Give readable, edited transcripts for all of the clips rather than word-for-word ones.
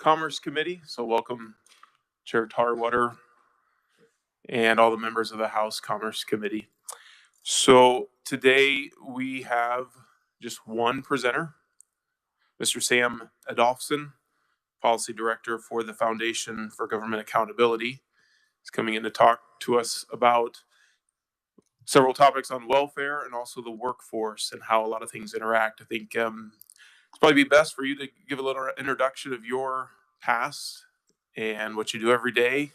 Commerce Committee. So welcome Chair Tarwater and all the members of the House Commerce Committee. So today we have just one presenter, Mr. Sam Adolphson, Policy Director for the Foundation for Government Accountability. He's coming in to talk to us about several topics on welfare and also the workforce and how a lot of things interact. I think it's probably be best for you to give a little introduction of your past and what you do every day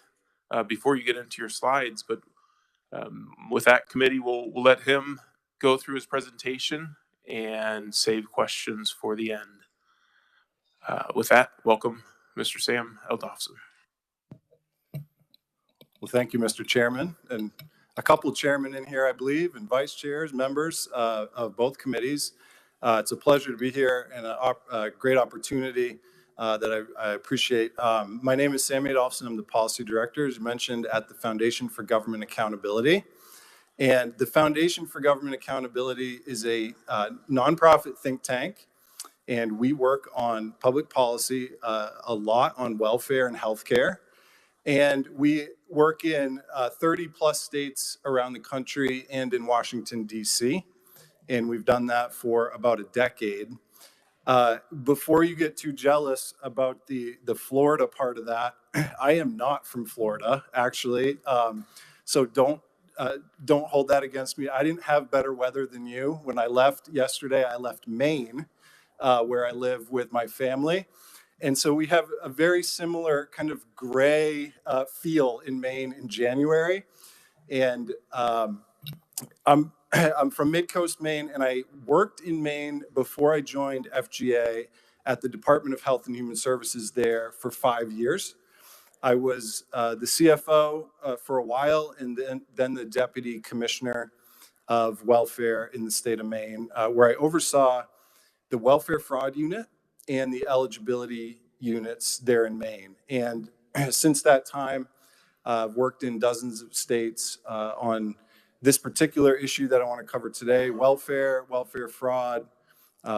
before you get into your slides. But with that committee, we'll let him go through his presentation and save questions for the end. With that, welcome Mr. Sam Adolphson. Well, thank you, Mr. Chairman, and a couple of chairmen in here, I believe, and vice chairs, members of both committees. It's a pleasure to be here and a great opportunity that I appreciate. My name is Sam Adolphson. I'm the Policy Director, as mentioned, at the Foundation for Government Accountability. And the Foundation for Government Accountability is a nonprofit think tank, and we work on public policy, a lot on welfare and healthcare. And we work in 30 plus states around the country and in Washington, D.C. And we've done that for about a decade. Before you get too jealous about the Florida part of that, I am not from Florida, actually. So don't hold that against me. I didn't have better weather than you. When I left yesterday, I left Maine, where I live with my family. And so we have a very similar kind of gray feel in Maine in January. And I'm from Mid-Coast Maine, and I worked in Maine before I joined FGA at the Department of Health and Human Services there for 5 years. I was the CFO for a while, and then the Deputy Commissioner of Welfare in the state of Maine, where I oversaw the Welfare Fraud Unit and the eligibility units there in Maine. And since that time, I've worked in dozens of states on this particular issue that I want to cover today: welfare fraud,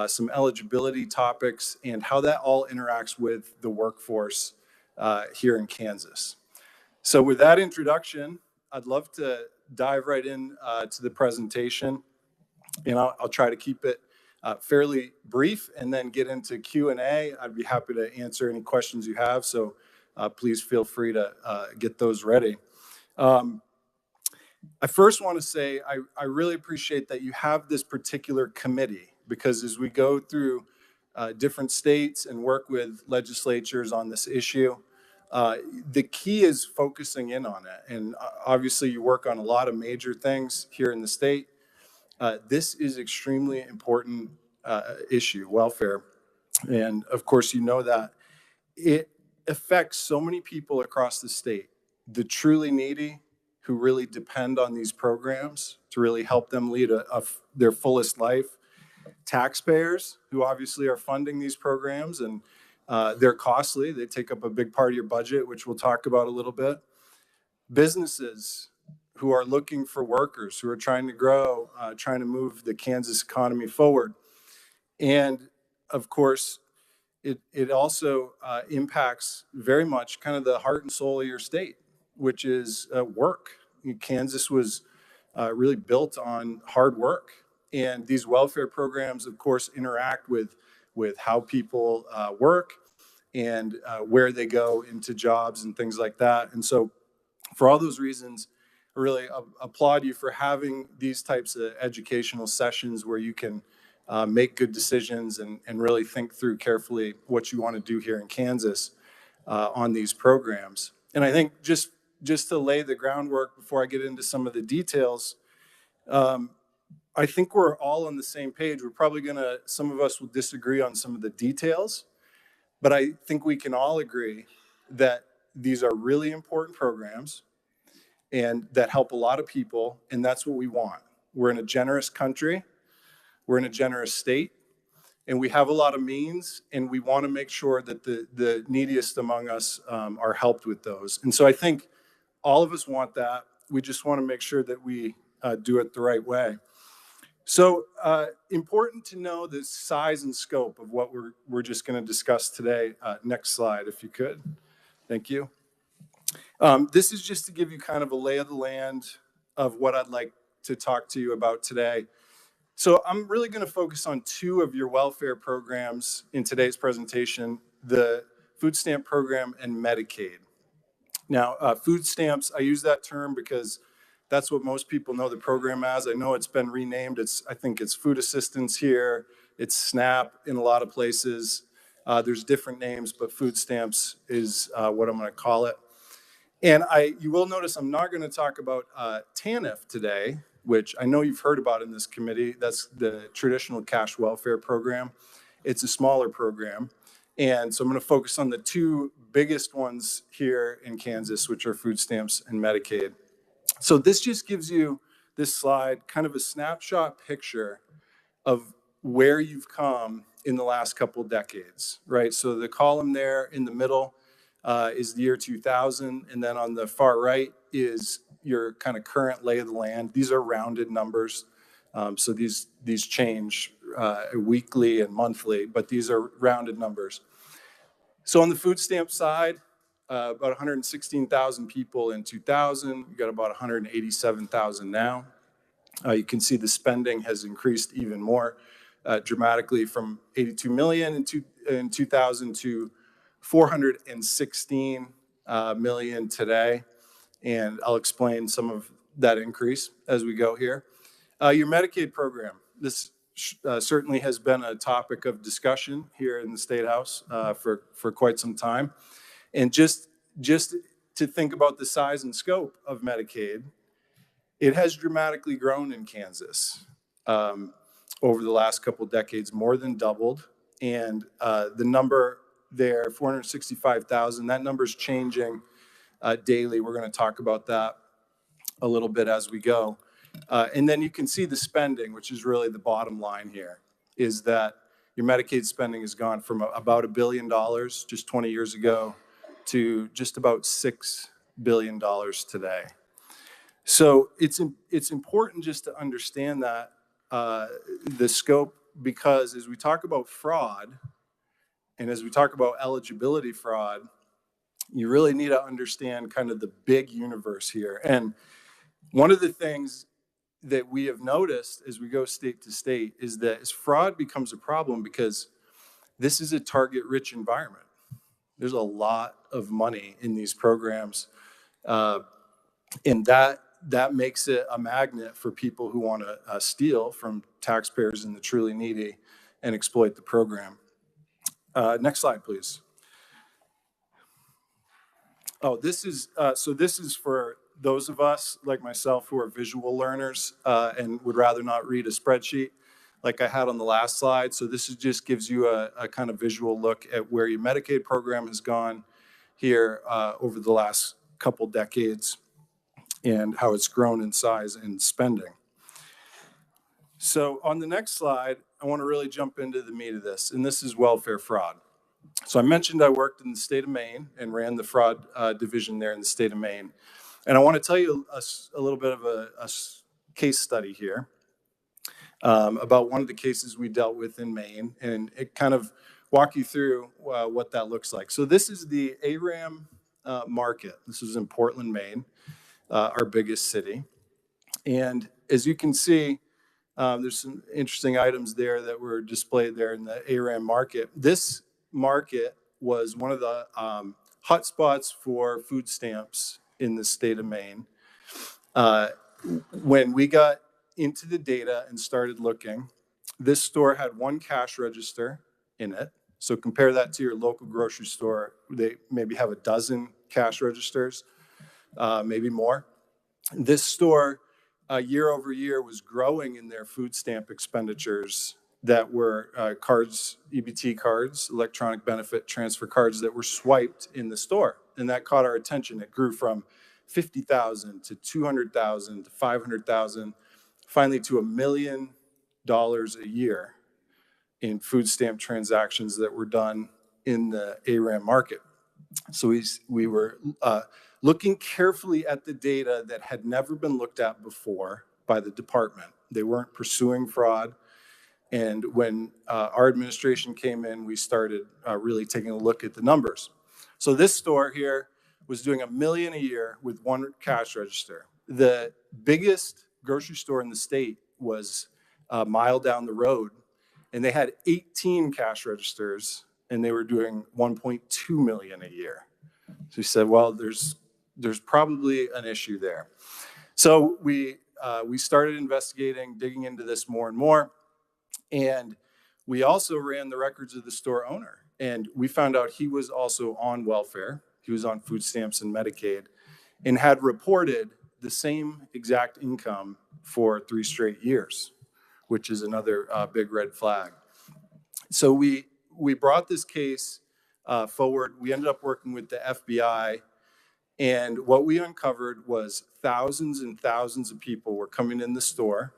some eligibility topics, and how that all interacts with the workforce here in Kansas. So with that introduction, I'd love to dive right in to the presentation, and I'll try to keep it fairly brief and then get into Q&A. I'd be happy to answer any questions you have, so please feel free to get those ready. I first want to say I really appreciate that you have this particular committee, because as we go through different states and work with legislatures on this issue, the key is focusing in on it. And obviously you work on a lot of major things here in the state. This is extremely important issue, welfare. And of course, you know that it affects so many people across the state, the truly needy, who really depend on these programs to really help them lead their fullest life. Taxpayers, who obviously are funding these programs, and they're costly. They take up a big part of your budget, which we'll talk about a little bit. Businesses who are looking for workers, who are trying to grow, trying to move the Kansas economy forward. And of course, it also impacts very much kind of the heart and soul of your state, which is work. Kansas was really built on hard work. And these welfare programs, of course, interact with how people work and where they go into jobs and things like that. And so for all those reasons, I really applaud you for having these types of educational sessions where you can make good decisions and really think through carefully what you want to do here in Kansas on these programs. And I think just to lay the groundwork before I get into some of the details, I think we're all on the same page. We're probably some of us will disagree on some of the details, but I think we can all agree that these are really important programs and that help a lot of people, and that's what we want. We're in a generous country, we're in a generous state, and we have a lot of means, and we want to make sure that the neediest among us are helped with those. And so I think all of us want that. We just want to make sure that we do it the right way. So important to know the size and scope of what we're just going to discuss today. Next slide, if you could. Thank you. This is just to give you kind of a lay of the land of what I'd like to talk to you about today. So I'm really going to focus on two of your welfare programs in today's presentation, the food stamp program and Medicaid. Now, food stamps, I use that term because that's what most people know the program as. I know it's been renamed. I think it's food assistance here. It's SNAP in a lot of places. There's different names, but food stamps is what I'm going to call it. And you will notice I'm not going to talk about TANF today, which I know you've heard about in this committee. That's the traditional cash welfare program. It's a smaller program. And so I'm going to focus on the two biggest ones here in Kansas, which are food stamps and Medicaid. So this just gives you, this slide, kind of a snapshot picture of where you've come in the last couple decades, right? So the column there in the middle is the year 2000, and then on the far right is your kind of current lay of the land. These are rounded numbers, so these change weekly and monthly, but these are rounded numbers. So on the food stamp side, about 116,000 people in 2000. You got about 187,000 now. You can see the spending has increased even more dramatically from 82 million in 2000 to 416 million today. And I'll explain some of that increase as we go here. Your Medicaid program, this certainly has been a topic of discussion here in the State House for quite some time. And just to think about the size and scope of Medicaid, it has dramatically grown in Kansas over the last couple of decades, more than doubled. And the number there, 465,000, that number is changing daily. We're going to talk about that a little bit as we go. And then you can see the spending, which is really the bottom line here, is that your Medicaid spending has gone from about $1 billion just 20 years ago to just about $6 billion today. So it's important just to understand that the scope, because as we talk about fraud and as we talk about eligibility fraud, you really need to understand kind of the big universe here. And one of the things that we have noticed as we go state to state is that as fraud becomes a problem, because this is a target-rich environment. There's a lot of money in these programs, and that makes it a magnet for people who want to steal from taxpayers and the truly needy and exploit the program. Next slide, please. Oh, this is for those of us like myself who are visual learners and would rather not read a spreadsheet like I had on the last slide. So this just gives you a kind of visual look at where your Medicaid program has gone here over the last couple decades and how it's grown in size and spending. So on the next slide, I want to really jump into the meat of this, and this is welfare fraud. So I mentioned I worked in the state of Maine and ran the fraud division there in the state of Maine. And I want to tell you a little bit of a case study here about one of the cases we dealt with in Maine, and it kind of walk you through what that looks like. So this is the ARAM market. This is in Portland, Maine, our biggest city. And as you can see, there's some interesting items there that were displayed there in the ARAM market. This market was one of the hotspots for food stamps in the state of Maine. When we got into the data and started looking, this store had one cash register in it. So compare that to your local grocery store. They maybe have a dozen cash registers, maybe more. This store, year over year, was growing in their food stamp expenditures that were cards, EBT cards, electronic benefit transfer cards that were swiped in the store. And that caught our attention. It grew from 50,000 to 200,000 to 500,000, finally to $1 million a year in food stamp transactions that were done in the ARAM market. So we were looking carefully at the data that had never been looked at before by the department. They weren't pursuing fraud. And when our administration came in, we started really taking a look at the numbers. So this store here was doing $1 million a year with one cash register. The biggest grocery store in the state was a mile down the road, and they had 18 cash registers, and they were doing 1.2 million a year. So we said, well, there's probably an issue there. So we started investigating, digging into this more and more. And we also ran the records of the store owner. And we found out he was also on welfare. He was on food stamps and Medicaid and had reported the same exact income for 3 straight years, which is another big red flag. So we brought this case forward. We ended up working with the FBI. And what we uncovered was thousands and thousands of people were coming in the store,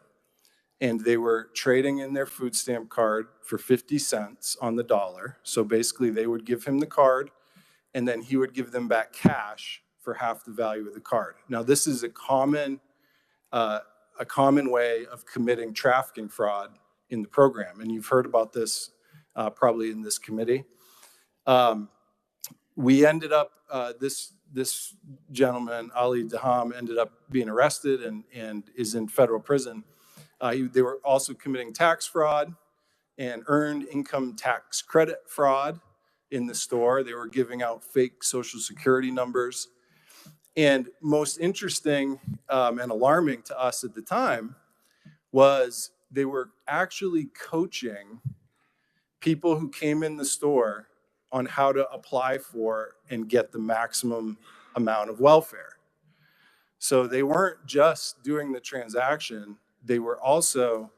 and they were trading in their food stamp card for 50 cents on the dollar. So basically they would give him the card, and then he would give them back cash for half the value of the card. Now, this is a common way of committing trafficking fraud in the program. And you've heard about this probably in this committee. We ended up, this gentleman, Ali Daham, ended up being arrested and is in federal prison. They were also committing tax fraud and earned income tax credit fraud in the store. They were giving out fake Social Security numbers. And most interesting and alarming to us at the time was they were actually coaching people who came in the store on how to apply for and get the maximum amount of welfare. So they weren't just doing the transaction, they were also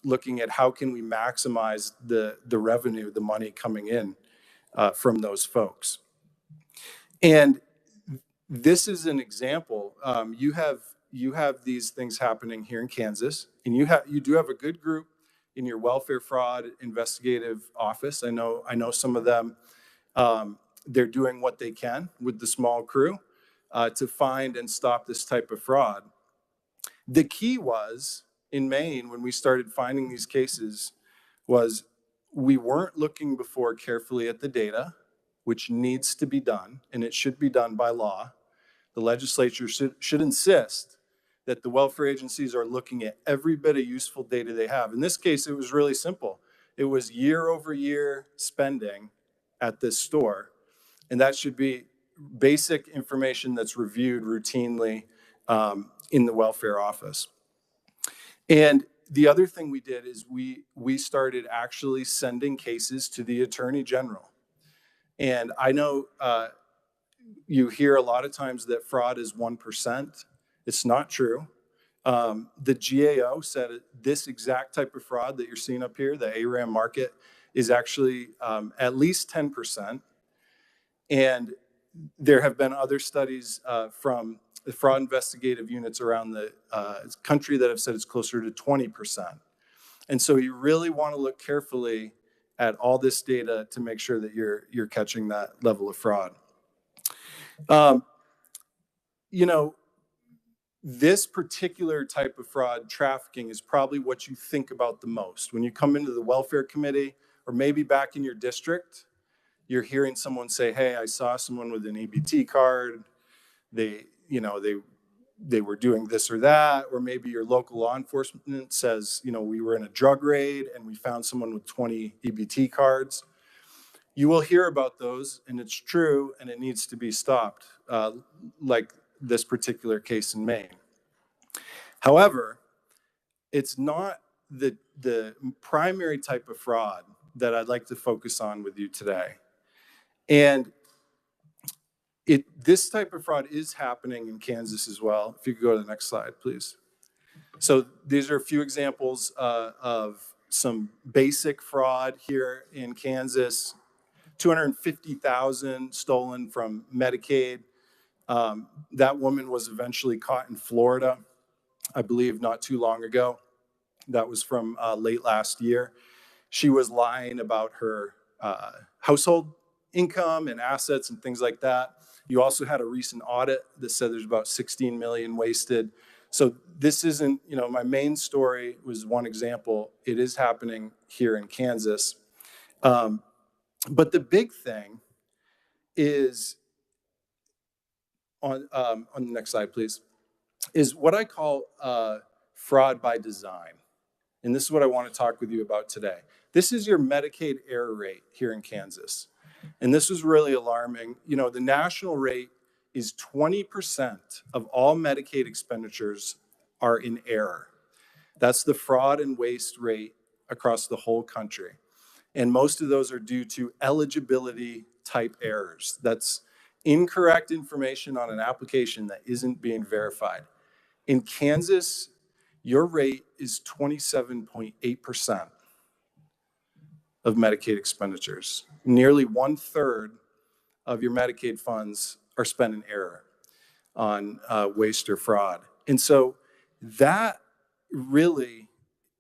looking at how can we maximize the revenue, the money coming in from those folks. And this is an example. You have these things happening here in Kansas, and you do have a good group in your welfare fraud investigative office. I know some of them. They're doing what they can with the small crew to find and stop this type of fraud. The key was, in Maine, when we started finding these cases, was we weren't looking before carefully at the data, which needs to be done, and it should be done by law. The legislature should insist that the welfare agencies are looking at every bit of useful data they have. In this case, it was really simple. It was year-over-year spending at this store, and that should be basic information that's reviewed routinely in the welfare office. And the other thing we did is we started actually sending cases to the Attorney General. And I know you hear a lot of times that fraud is 1%. It's not true. The GAO said this exact type of fraud that you're seeing up here, the ARAM market, is actually at least 10%. And there have been other studies from the fraud investigative units around the country that have said it's closer to 20%. And so you really want to look carefully at all this data to make sure that you're catching that level of fraud. This particular type of fraud, trafficking, is probably what you think about the most. When you come into the welfare committee, or maybe back in your district, you're hearing someone say, hey, I saw someone with an EBT card. They were doing this or that, or maybe your local law enforcement says, we were in a drug raid and we found someone with 20 EBT cards. You will hear about those, and it's true, and it needs to be stopped, like this particular case in Maine. However, it's not the primary type of fraud that I'd like to focus on with you today. And this type of fraud is happening in Kansas as well. If you could go to the next slide, please. So these are a few examples of some basic fraud here in Kansas. 250,000 stolen from Medicaid. That woman was eventually caught in Florida, I believe not too long ago. That was from late last year. She was lying about her household income and assets and things like that. You also had a recent audit that said there's about 16 million wasted. So this isn't, my main story was one example. It is happening here in Kansas. But the big thing is, on the next slide, please, is what I call fraud by design. And this is what I want to talk with you about today. This is your Medicaid error rate here in Kansas. And this was really alarming. The national rate is 20% of all Medicaid expenditures are in error. That's the fraud and waste rate across the whole country. And most of those are due to eligibility type errors. That's incorrect information on an application that isn't being verified. In Kansas, your rate is 27.8% of Medicaid expenditures. Nearly 1/3 of your Medicaid funds are spent in error on waste or fraud. And so that really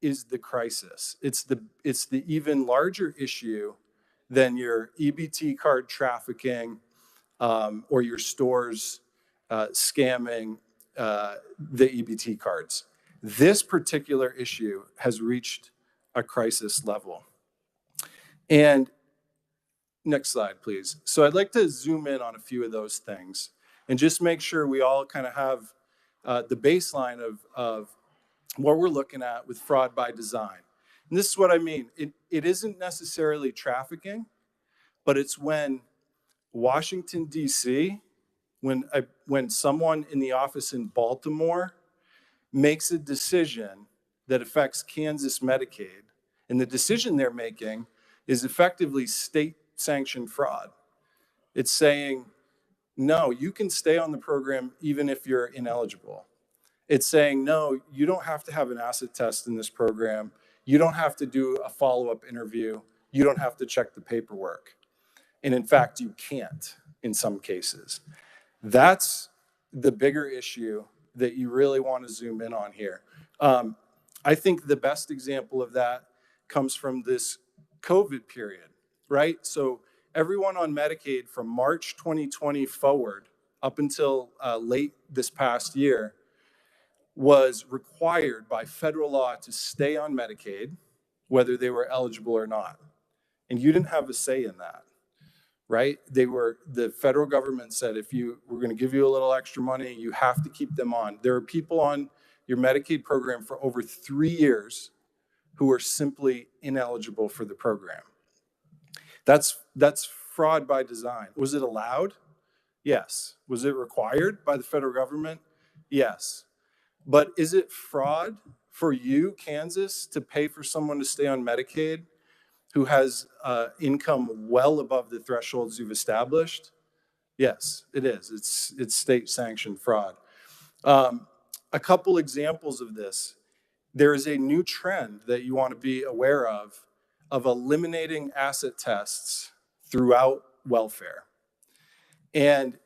is the crisis. It's the even larger issue than your EBT card trafficking or your stores scamming the EBT cards. This particular issue has reached a crisis level. And next slide, please. So I'd like to zoom in on a few of those things and just make sure we all kind of have the baseline of what we're looking at with fraud by design. And this is what I mean. It isn't necessarily trafficking, but it's when Washington, D.C., when someone in the office in Baltimore makes a decision that affects Kansas Medicaid, and the decision they're making is effectively state-sanctioned fraud. It's saying, no, you can stay on the program even if you're ineligible. It's saying, no, you don't have to have an acid test in this program. You don't have to do a follow-up interview. You don't have to check the paperwork. And in fact, you can't in some cases. That's the bigger issue that you really want to zoom in on here. I think the best example of that comes from this COVID period, right? So everyone on Medicaid from March 2020 forward up until late this past year was required by federal law to stay on Medicaid, whether they were eligible or not. And you didn't have a say in that, right? The federal government said, we're going to give you a little extra money, you have to keep them on. There are people on your Medicaid program for over 3 years who are simply ineligible for the program. That's fraud by design. Was it allowed? Yes. Was it required by the federal government? Yes. But is it fraud for you, Kansas, to pay for someone to stay on Medicaid who has income well above the thresholds you've established? Yes, it is. It's state-sanctioned fraud. A couple examples of this. There is a new trend that you want to be aware of eliminating asset tests throughout welfare. And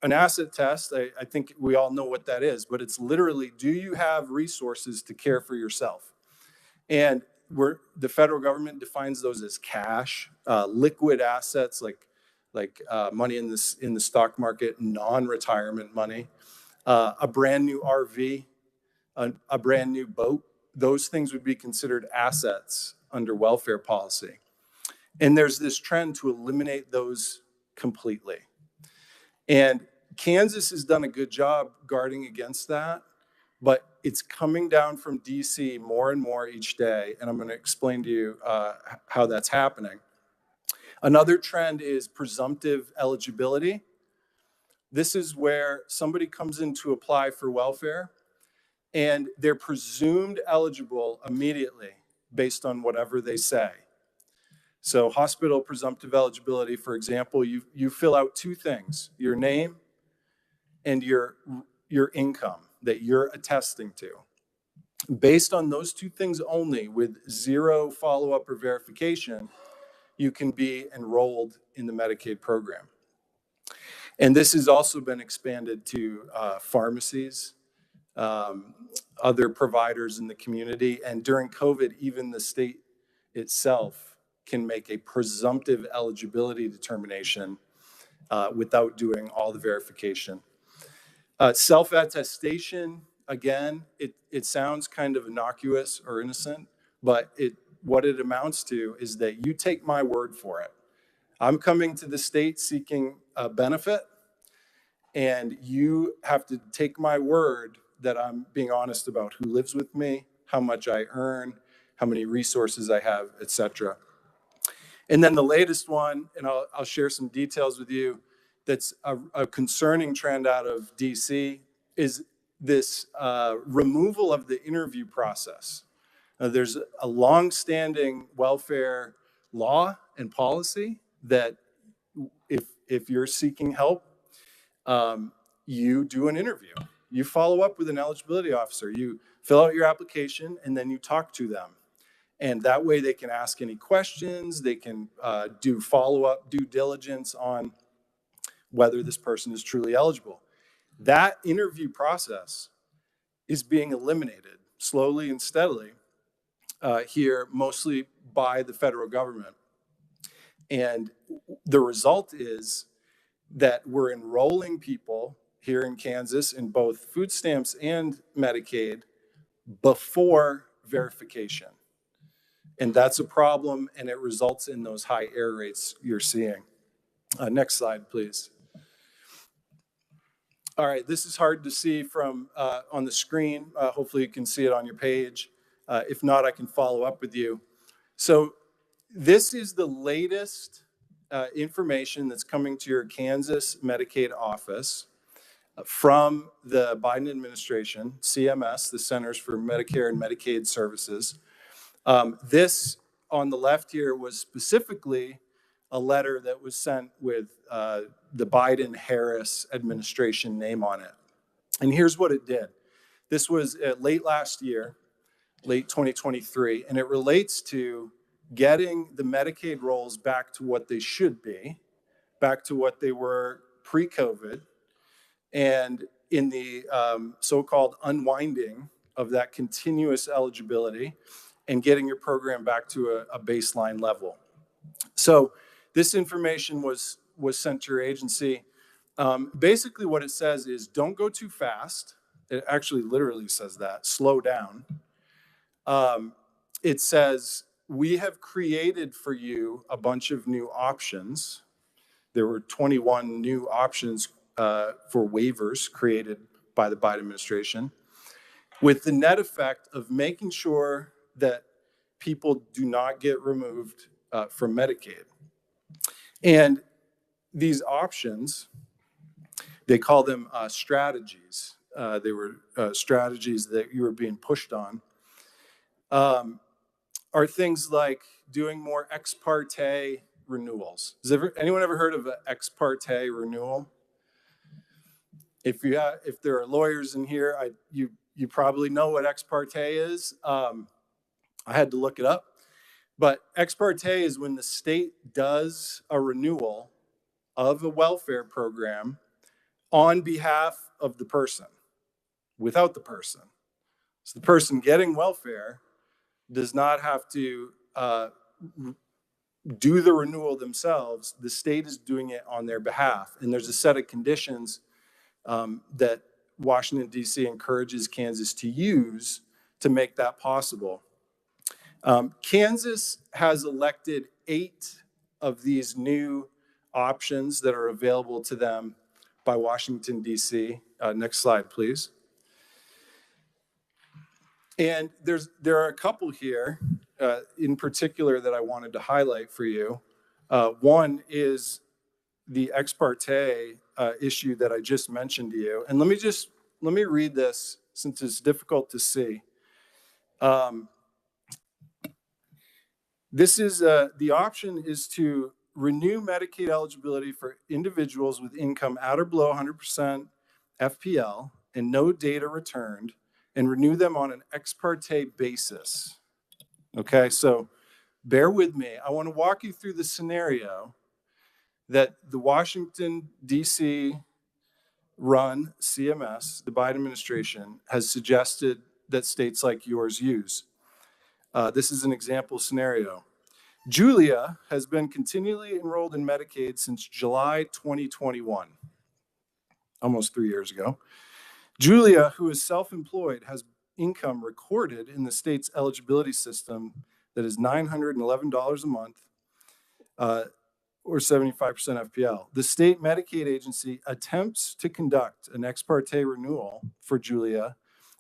an asset test, I think we all know what that is, but it's literally, do you have resources to care for yourself? And the federal government defines those as cash, liquid assets like money in the stock market, non-retirement money, a brand new RV, a brand new boat. Those things would be considered assets under welfare policy. And there's this trend to eliminate those completely. And Kansas has done a good job guarding against that, but it's coming down from DC more and more each day, and I'm going to explain to you how that's happening. Another trend is presumptive eligibility. This is where somebody comes in to apply for welfare, and they're presumed eligible immediately based on whatever they say. So hospital presumptive eligibility, for example, you fill out two things, your name and your income that you're attesting to. Based on those two things only, with zero follow-up or verification, you can be enrolled in the Medicaid program. And this has also been expanded to pharmacies, other providers in the community, and during COVID, even the state itself can make a presumptive eligibility determination without doing all the verification. Self-attestation again, it sounds kind of innocuous or innocent, but what it amounts to is that you take my word for it. I'm coming to the state seeking a benefit, and you have to take my word that I'm being honest about who lives with me, how much I earn, how many resources I have, etc. And then the latest one, and I'll share some details with you, that's a concerning trend out of DC, is this removal of the interview process. There's a long-standing welfare law and policy that if you're seeking help, you do an interview. You follow up with an eligibility officer. You fill out your application, and then you talk to them. And that way they can ask any questions. They can do follow-up due diligence on whether this person is truly eligible. That interview process is being eliminated slowly and steadily here, mostly by the federal government. And the result is that we're enrolling people here in Kansas in both food stamps and Medicaid before verification. And that's a problem, and it results in those high error rates you're seeing. Next slide, please. All right, this is hard to see from on the screen. Hopefully you can see it on your page. If not, I can follow up with you. So this is the latest information that's coming to your Kansas Medicaid office from the Biden administration, CMS, the Centers for Medicare and Medicaid Services. This on the left here was specifically a letter that was sent with the Biden-Harris administration name on it. And here's what it did. This was late last year, late 2023, and it relates to getting the Medicaid rolls back to what they should be, back to what they were pre-COVID, and in the so-called unwinding of that continuous eligibility and getting your program back to a baseline level. So this information was sent to your agency. Basically what it says is don't go too fast. It actually literally says that, slow down. It says, we have created for you a bunch of new options. There were 21 new options for waivers created by the Biden administration, with the net effect of making sure that people do not get removed from Medicaid. And these options, they call them strategies. They were strategies that you were being pushed on, are things like doing more ex parte renewals. Has anyone ever heard of an ex parte renewal? If there are lawyers in here, you probably know what ex parte is. I had to look it up. But ex parte is when the state does a renewal of a welfare program on behalf of the person, without the person. So the person getting welfare does not have to do the renewal themselves. The state is doing it on their behalf. And there's a set of conditions that Washington, D.C. encourages Kansas to use to make that possible. Kansas has elected 8 of these new options that are available to them by Washington, D.C. Next slide, please. And there are a couple here in particular that I wanted to highlight for you. One is the ex parte issue that I just mentioned to you. And let me read this since it's difficult to see. This is the option is to renew Medicaid eligibility for individuals with income at or below 100% FPL and no data returned, and renew them on an ex parte basis. Okay, so bear with me. I want to walk you through the scenario that the Washington, D.C. run CMS, the Biden administration, has suggested that states like yours use. This is an example scenario. Julia has been continually enrolled in Medicaid since July 2021, almost 3 years ago. Julia, who is self-employed, has income recorded in the state's eligibility system that is $911 a month, or 75% FPL. The state Medicaid agency attempts to conduct an ex parte renewal for Julia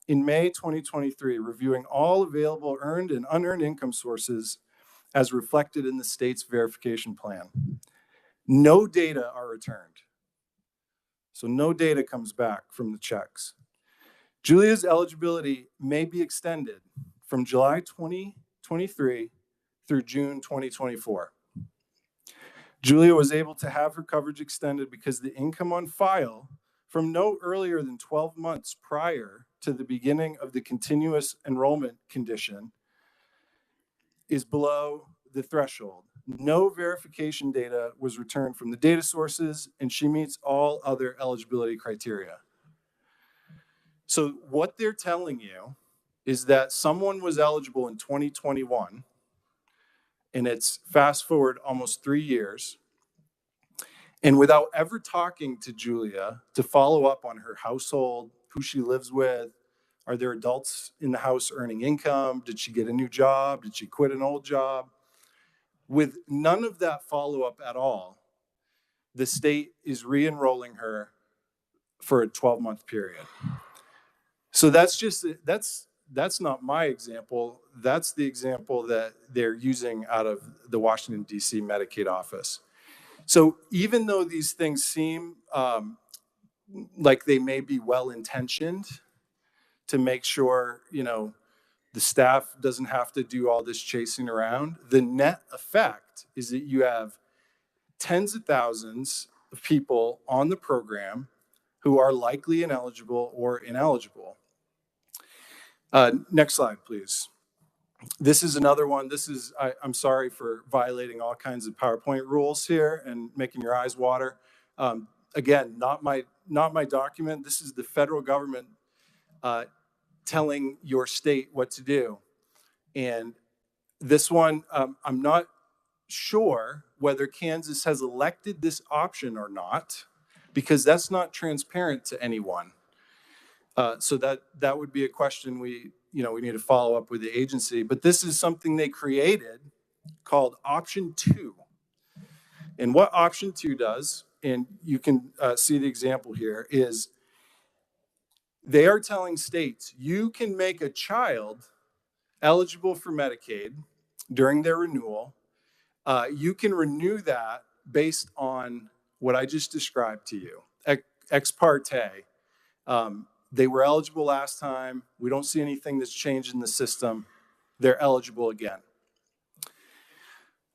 in May 2023, reviewing all available earned and unearned income sources as reflected in the state's verification plan. No data are returned. So no data comes back from the checks. Julia's eligibility may be extended from July 2023 through June 2024. Julia was able to have her coverage extended because the income on file from no earlier than 12 months prior to the beginning of the continuous enrollment condition is below the threshold. No verification data was returned from the data sources, and she meets all other eligibility criteria. So what they're telling you is that someone was eligible in 2021, and it's fast forward almost 3 years, and without ever talking to Julia to follow up on her household, who she lives with, are there adults in the house earning income? Did she get a new job? Did she quit an old job? With none of that follow-up at all, the state is re-enrolling her for a 12-month period. So that's not my example. That's the example that they're using out of the Washington, D.C. Medicaid office. So even though these things seem like they may be well-intentioned to make sure, the staff doesn't have to do all this chasing around, the net effect is that you have tens of thousands of people on the program who are likely ineligible or ineligible. Next slide, please. This is another one. I'm sorry for violating all kinds of PowerPoint rules here and making your eyes water. Again, not my document. This is the federal government telling your state what to do. And this one, I'm not sure whether Kansas has elected this option or not, because that's not transparent to anyone. So that would be a question we need to follow up with the agency. But this is something they created called Option 2. And what Option 2 does, and you can see the example here, is they are telling states, you can make a child eligible for Medicaid during their renewal. You can renew that based on what I just described to you, ex parte. They were eligible last time. We don't see anything that's changed in the system. They're eligible again.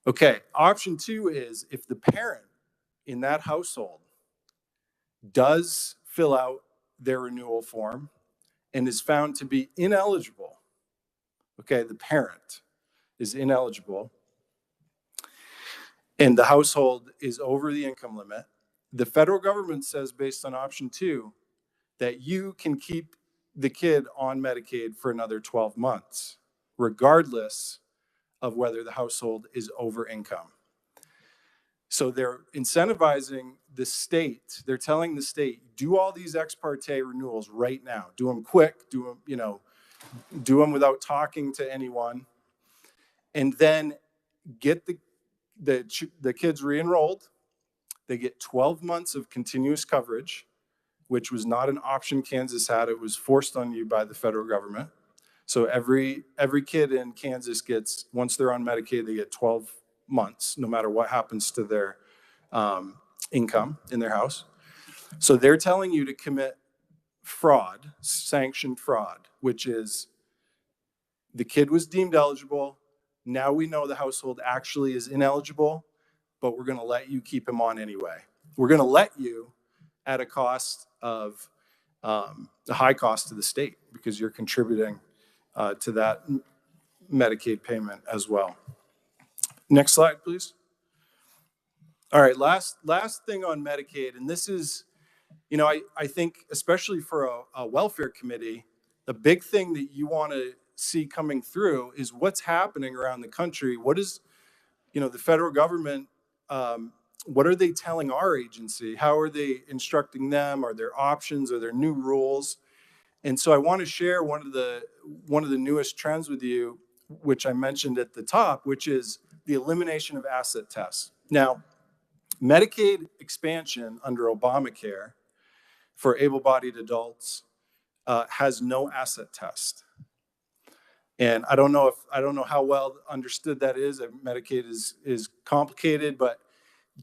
Okay, Option 2 is if the parent in that household does fill out their renewal form and is found to be ineligible, okay, the parent is ineligible, and the household is over the income limit, the federal government says, based on Option 2, that you can keep the kid on Medicaid for another 12 months, regardless of whether the household is over income. So they're incentivizing the state. They're telling the state, do all these ex parte renewals right now. Do them quick, do them without talking to anyone, and then get the kids re-enrolled. They get 12 months of continuous coverage, which was not an option Kansas had. It was forced on you by the federal government. So every kid in Kansas gets, once they're on Medicaid, they get 12 months, no matter what happens to their income in their house. So they're telling you to commit fraud, sanctioned fraud, which is the kid was deemed eligible. Now we know the household actually is ineligible, but we're going to let you keep him on anyway. We're going to let you at a cost of a high cost to the state because you're contributing to that Medicaid payment as well. Next slide, please. All right, last thing on Medicaid, and this is, I think especially for a welfare committee, the big thing that you want to see coming through is what's happening around the country. What is, the federal government, what are they telling our agency? How are they instructing them? Are there options? Are there new rules? And so I want to share one of the newest trends with you, which I mentioned at the top, which is the elimination of asset tests. Now, Medicaid expansion under Obamacare for able-bodied adults has no asset test. And I don't know how well understood that is. Medicaid is complicated, but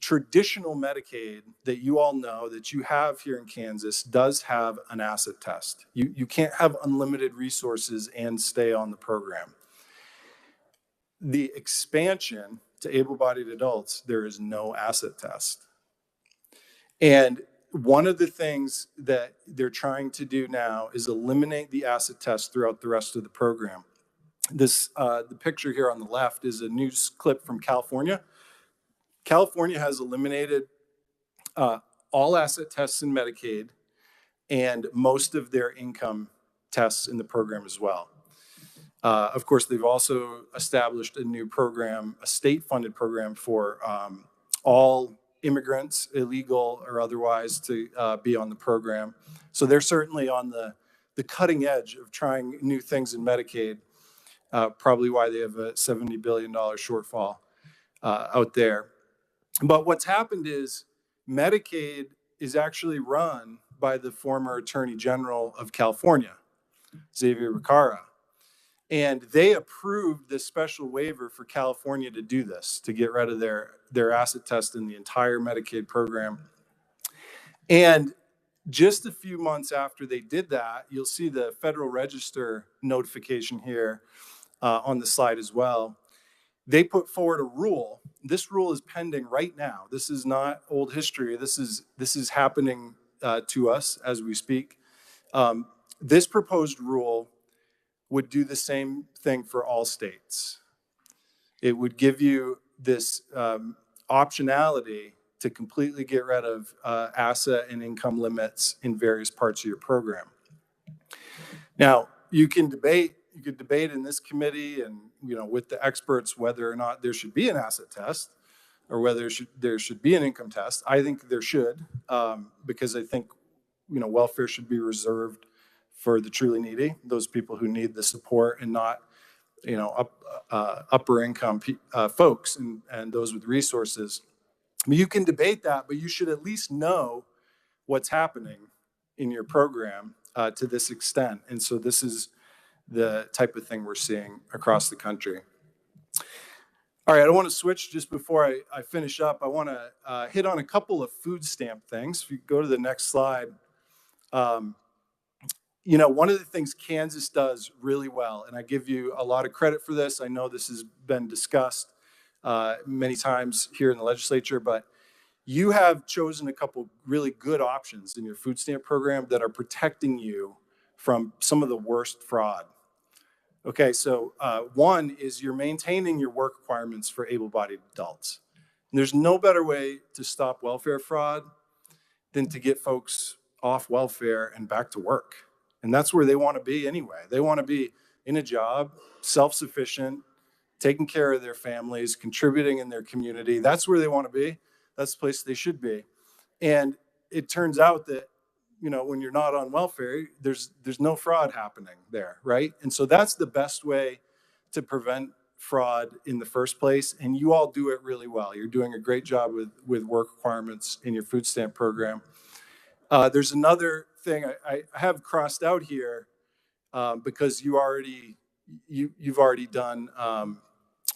traditional Medicaid that you all know that you have here in Kansas does have an asset test. You can't have unlimited resources and stay on the program. The expansion to able-bodied adults, there is no asset test. And one of the things that they're trying to do now is eliminate the asset test throughout the rest of the program. The picture here on the left is a news clip from California. California has eliminated all asset tests in Medicaid and most of their income tests in the program as well. Of course, they've also established a new program, a state-funded program for all immigrants, illegal or otherwise, to be on the program. So they're certainly on the cutting edge of trying new things in Medicaid, probably why they have a $70 billion shortfall out there. But what's happened is Medicaid is actually run by the former Attorney General of California, Xavier Becerra. And they approved this special waiver for California to do this, to get rid of their asset test in the entire Medicaid program. And just a few months after they did that, you'll see the Federal Register notification here on the slide as well. They put forward a rule. This rule is pending right now. This is not old history. This is happening to us as we speak. This proposed rule would do the same thing for all states. It would give you this optionality to completely get rid of asset and income limits in various parts of your program. Now, you could debate in this committee and with the experts whether or not there should be an asset test or whether there should be an income test. I think there should, because I think welfare should be reserved for the truly needy, those people who need the support, and not upper income folks and those with resources. I mean, you can debate that, but you should at least know what's happening in your program to this extent. And so this is the type of thing we're seeing across the country. All right, I want to switch just before I finish up. I want to hit on a couple of food stamp things. If you go to the next slide. One of the things Kansas does really well, and I give you a lot of credit for this. I know this has been discussed many times here in the legislature, but you have chosen a couple really good options in your food stamp program that are protecting you from some of the worst fraud. Okay, so one is you're maintaining your work requirements for able-bodied adults. And there's no better way to stop welfare fraud than to get folks off welfare and back to work. And that's where they want to be anyway. They want to be in a job, self-sufficient, taking care of their families, contributing in their community. That's where they want to be. That's the place they should be. And it turns out that, when you're not on welfare, there's no fraud happening there, right? And so that's the best way to prevent fraud in the first place. And you all do it really well. You're doing a great job with work requirements in your food stamp program. There's another thing I have crossed out here because you've already done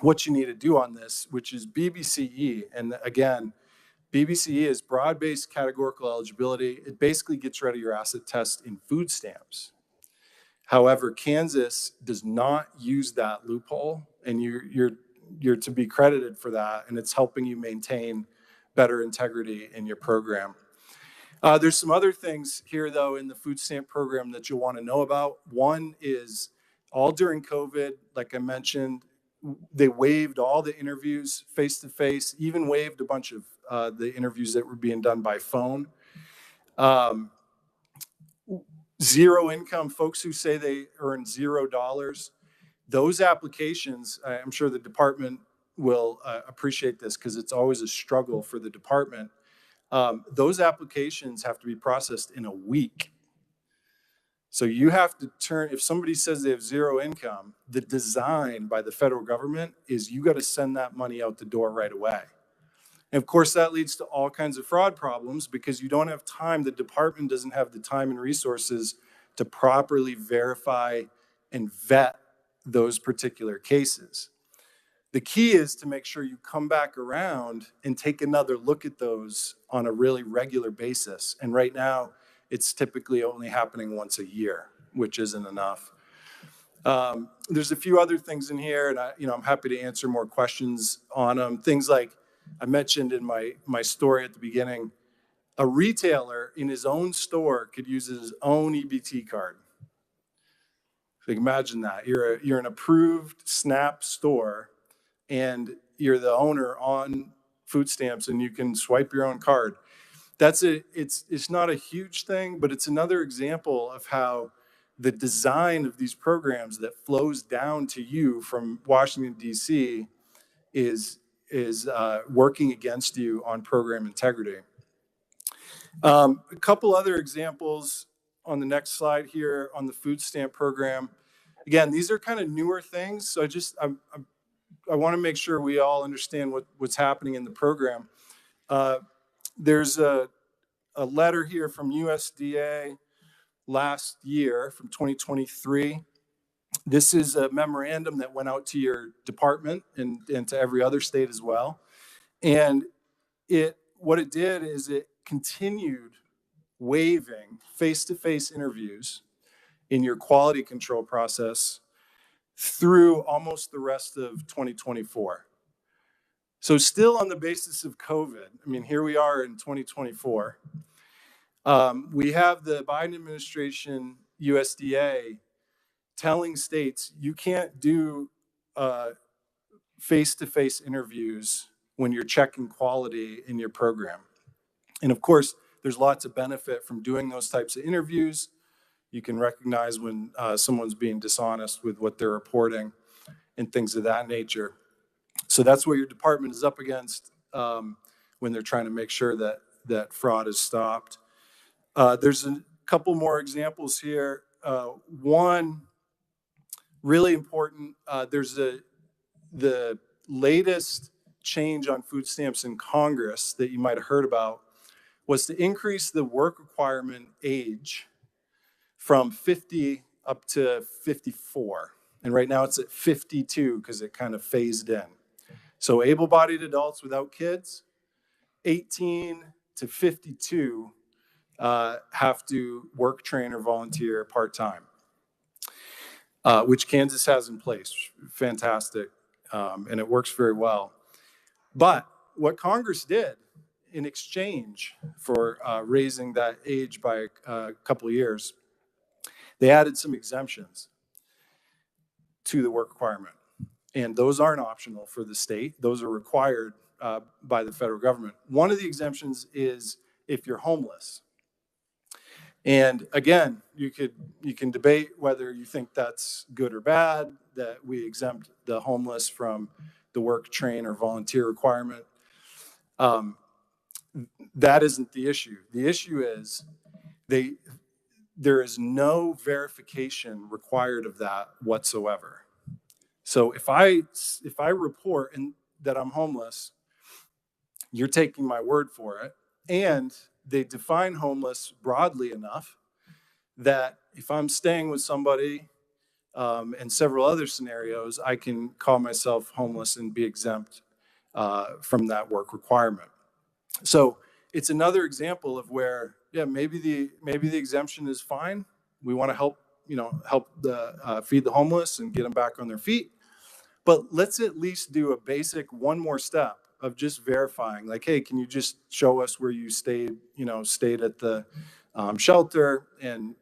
what you need to do on this, which is BBCE. And again, BBCE is broad-based categorical eligibility. It basically gets rid of your asset test in food stamps. However, Kansas does not use that loophole, and you're to be credited for that, and it's helping you maintain better integrity in your program. There's some other things here, though, in the food stamp program that you'll want to know about. One is all during COVID, like I mentioned, they waived all the interviews face-to-face, even waived a bunch of the interviews that were being done by phone. Zero income, folks who say they earn $0, those applications, I'm sure the department will appreciate this because it's always a struggle for the department. Those applications have to be processed in a week. So you have to turn, if somebody says they have zero income, the design by the federal government is you got to send that money out the door right away. And of course, that leads to all kinds of fraud problems because you don't have time. The department doesn't have the time and resources to properly verify and vet those particular cases. The key is to make sure you come back around and take another look at those on a really regular basis. And right now, it's typically only happening once a year, which isn't enough. There's a few other things in here, and I'm happy to answer more questions on them. Things like I mentioned in my story at the beginning, a retailer in his own store could use his own EBT card. So imagine that. You're an approved SNAP store, and you're the owner on food stamps, and you can swipe your own card. It's not a huge thing, but it's another example of how the design of these programs that flows down to you from Washington, D.C. is working against you on program integrity. A couple other examples on the next slide here on the food stamp program. Again, these are kind of newer things, so I want to make sure we all understand what's happening in the program. There's a letter here from USDA last year from 2023. This is a memorandum that went out to your department and to every other state as well. And what it did is it continued waiving face-to-face interviews in your quality control process through almost the rest of 2024. So still on the basis of COVID, I mean, here we are in 2024. We have the Biden administration, USDA, telling states you can't do face-to-face interviews when you're checking quality in your program. And of course, there's lots of benefit from doing those types of interviews. You can recognize when someone's being dishonest with what they're reporting and things of that nature. So that's what your department is up against when they're trying to make sure that fraud is stopped. There's a couple more examples here. One, really important, there's the latest change on food stamps in Congress that you might have heard about was to increase the work requirement age from 50 up to 54. And right now it's at 52 because it kind of phased in. So able-bodied adults without kids, 18 to 52 have to work, train, or volunteer part-time, which Kansas has in place. Fantastic. And it works very well. But what Congress did in exchange for raising that age by a couple of years, they added some exemptions to the work requirement. And those aren't optional for the state. Those are required by the federal government. One of the exemptions is if you're homeless. And again, you can debate whether you think that's good or bad, that we exempt the homeless from the work, train, or volunteer requirement. That isn't the issue. The issue is there is no verification required of that whatsoever. So if I report that I'm homeless, you're taking my word for it. And they define homeless broadly enough that if I'm staying with somebody and several other scenarios, I can call myself homeless and be exempt from that work requirement. So it's another example of where, yeah, maybe the exemption is fine. We want to help feed the homeless and get them back on their feet. But let's at least do a basic one more step of just verifying, like, hey, can you just show us where you stayed at the shelter, and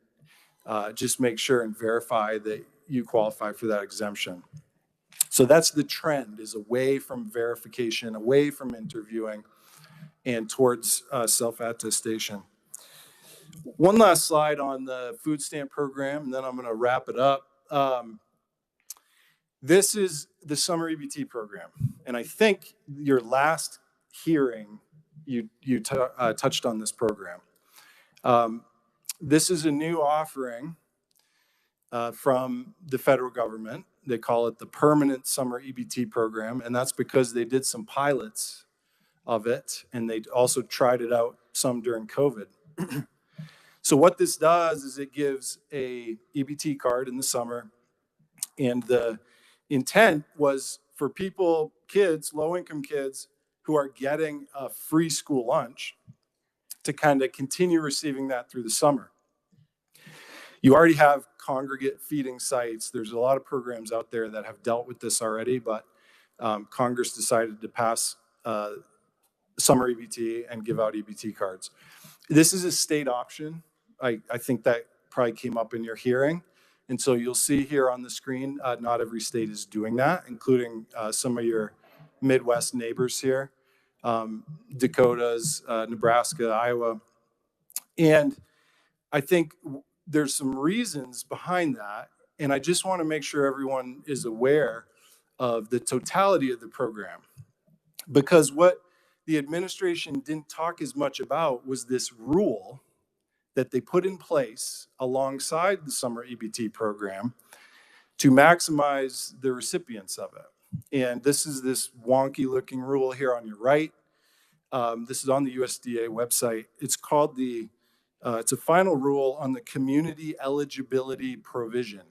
just make sure and verify that you qualify for that exemption. So that's the trend, is away from verification, away from interviewing, and towards self-attestation. One last slide on the food stamp program, and then I'm going to wrap it up. This is the summer EBT program, and I think your last hearing, you touched on this program. This is a new offering from the federal government. They call it the Permanent Summer EBT Program, and that's because they did some pilots of it, and they also tried it out some during COVID. So what this does is it gives a EBT card in the summer, and the intent was for people, kids, low-income kids, who are getting a free school lunch to kind of continue receiving that through the summer. You already have congregate feeding sites. There's a lot of programs out there that have dealt with this already, but Congress decided to pass summer EBT and give out EBT cards. This is a state option. I think that probably came up in your hearing. And so you'll see here on the screen, not every state is doing that, including some of your Midwest neighbors here, Dakotas, Nebraska, Iowa. And I think there's some reasons behind that. And I just want to make sure everyone is aware of the totality of the program. Because what the administration didn't talk as much about was this rule that they put in place alongside the summer EBT program to maximize the recipients of it. And this is this wonky looking rule here on your right. This is on the USDA website. It's called it's a final rule on the community eligibility provision.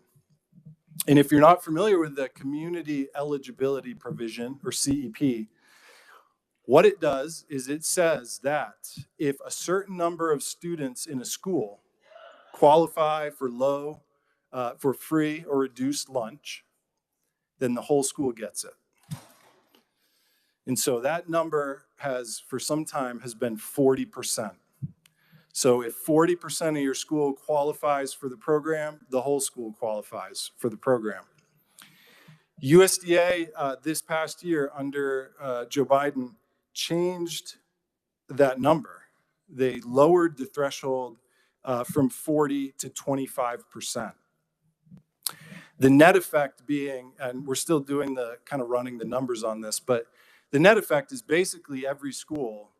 And if you're not familiar with the community eligibility provision, or CEP, what it does is it says that if a certain number of students in a school qualify for free or reduced lunch, then the whole school gets it. And so that number has, for some time, has been 40%. So if 40% of your school qualifies for the program, the whole school qualifies for the program. USDA this past year under Joe Biden changed that number. They lowered the threshold from 40 to 25%. The net effect being, and we're still doing the kind of running the numbers on this, but the net effect is basically every school,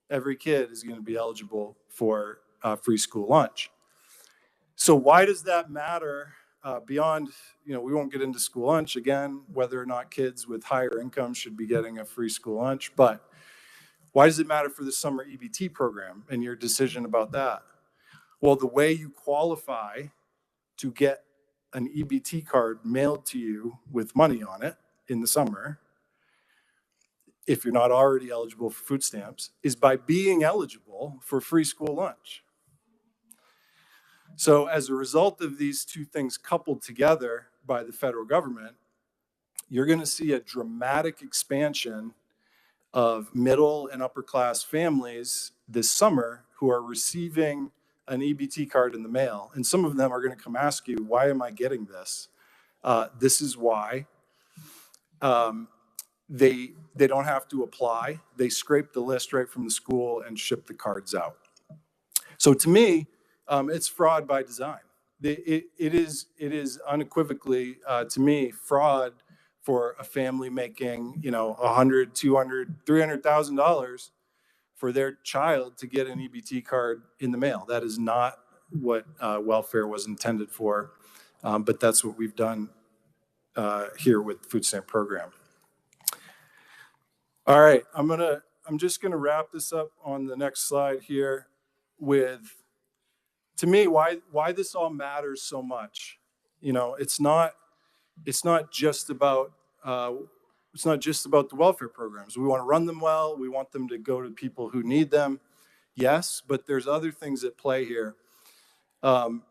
every kid is going to be eligible for free school lunch. So why does that matter beyond, we won't get into school lunch again, whether or not kids with higher incomes should be getting a free school lunch, but why does it matter for the summer EBT program and your decision about that? Well, the way you qualify to get an EBT card mailed to you with money on it in the summer, if you're not already eligible for food stamps, is by being eligible for free school lunch. So as a result of these two things coupled together by the federal government, you're going to see a dramatic expansion of middle and upper class families this summer who are receiving an EBT card in the mail. And some of them are going to come ask you, why am I getting this? This is why. They don't have to apply. They scrape the list right from the school and ship the cards out. So to me, it's fraud by design. It is unequivocally, to me, fraud for a family making, $100,000, $200,000, $300,000 for their child to get an EBT card in the mail. That is not what welfare was intended for, but that's what we've done here with the food stamp program. All right, I'm just gonna wrap this up on the next slide here with, to me, why this all matters so much. It's not just about the welfare programs. We want to run them well. We want them to go to people who need them. Yes, but there's other things at play here. So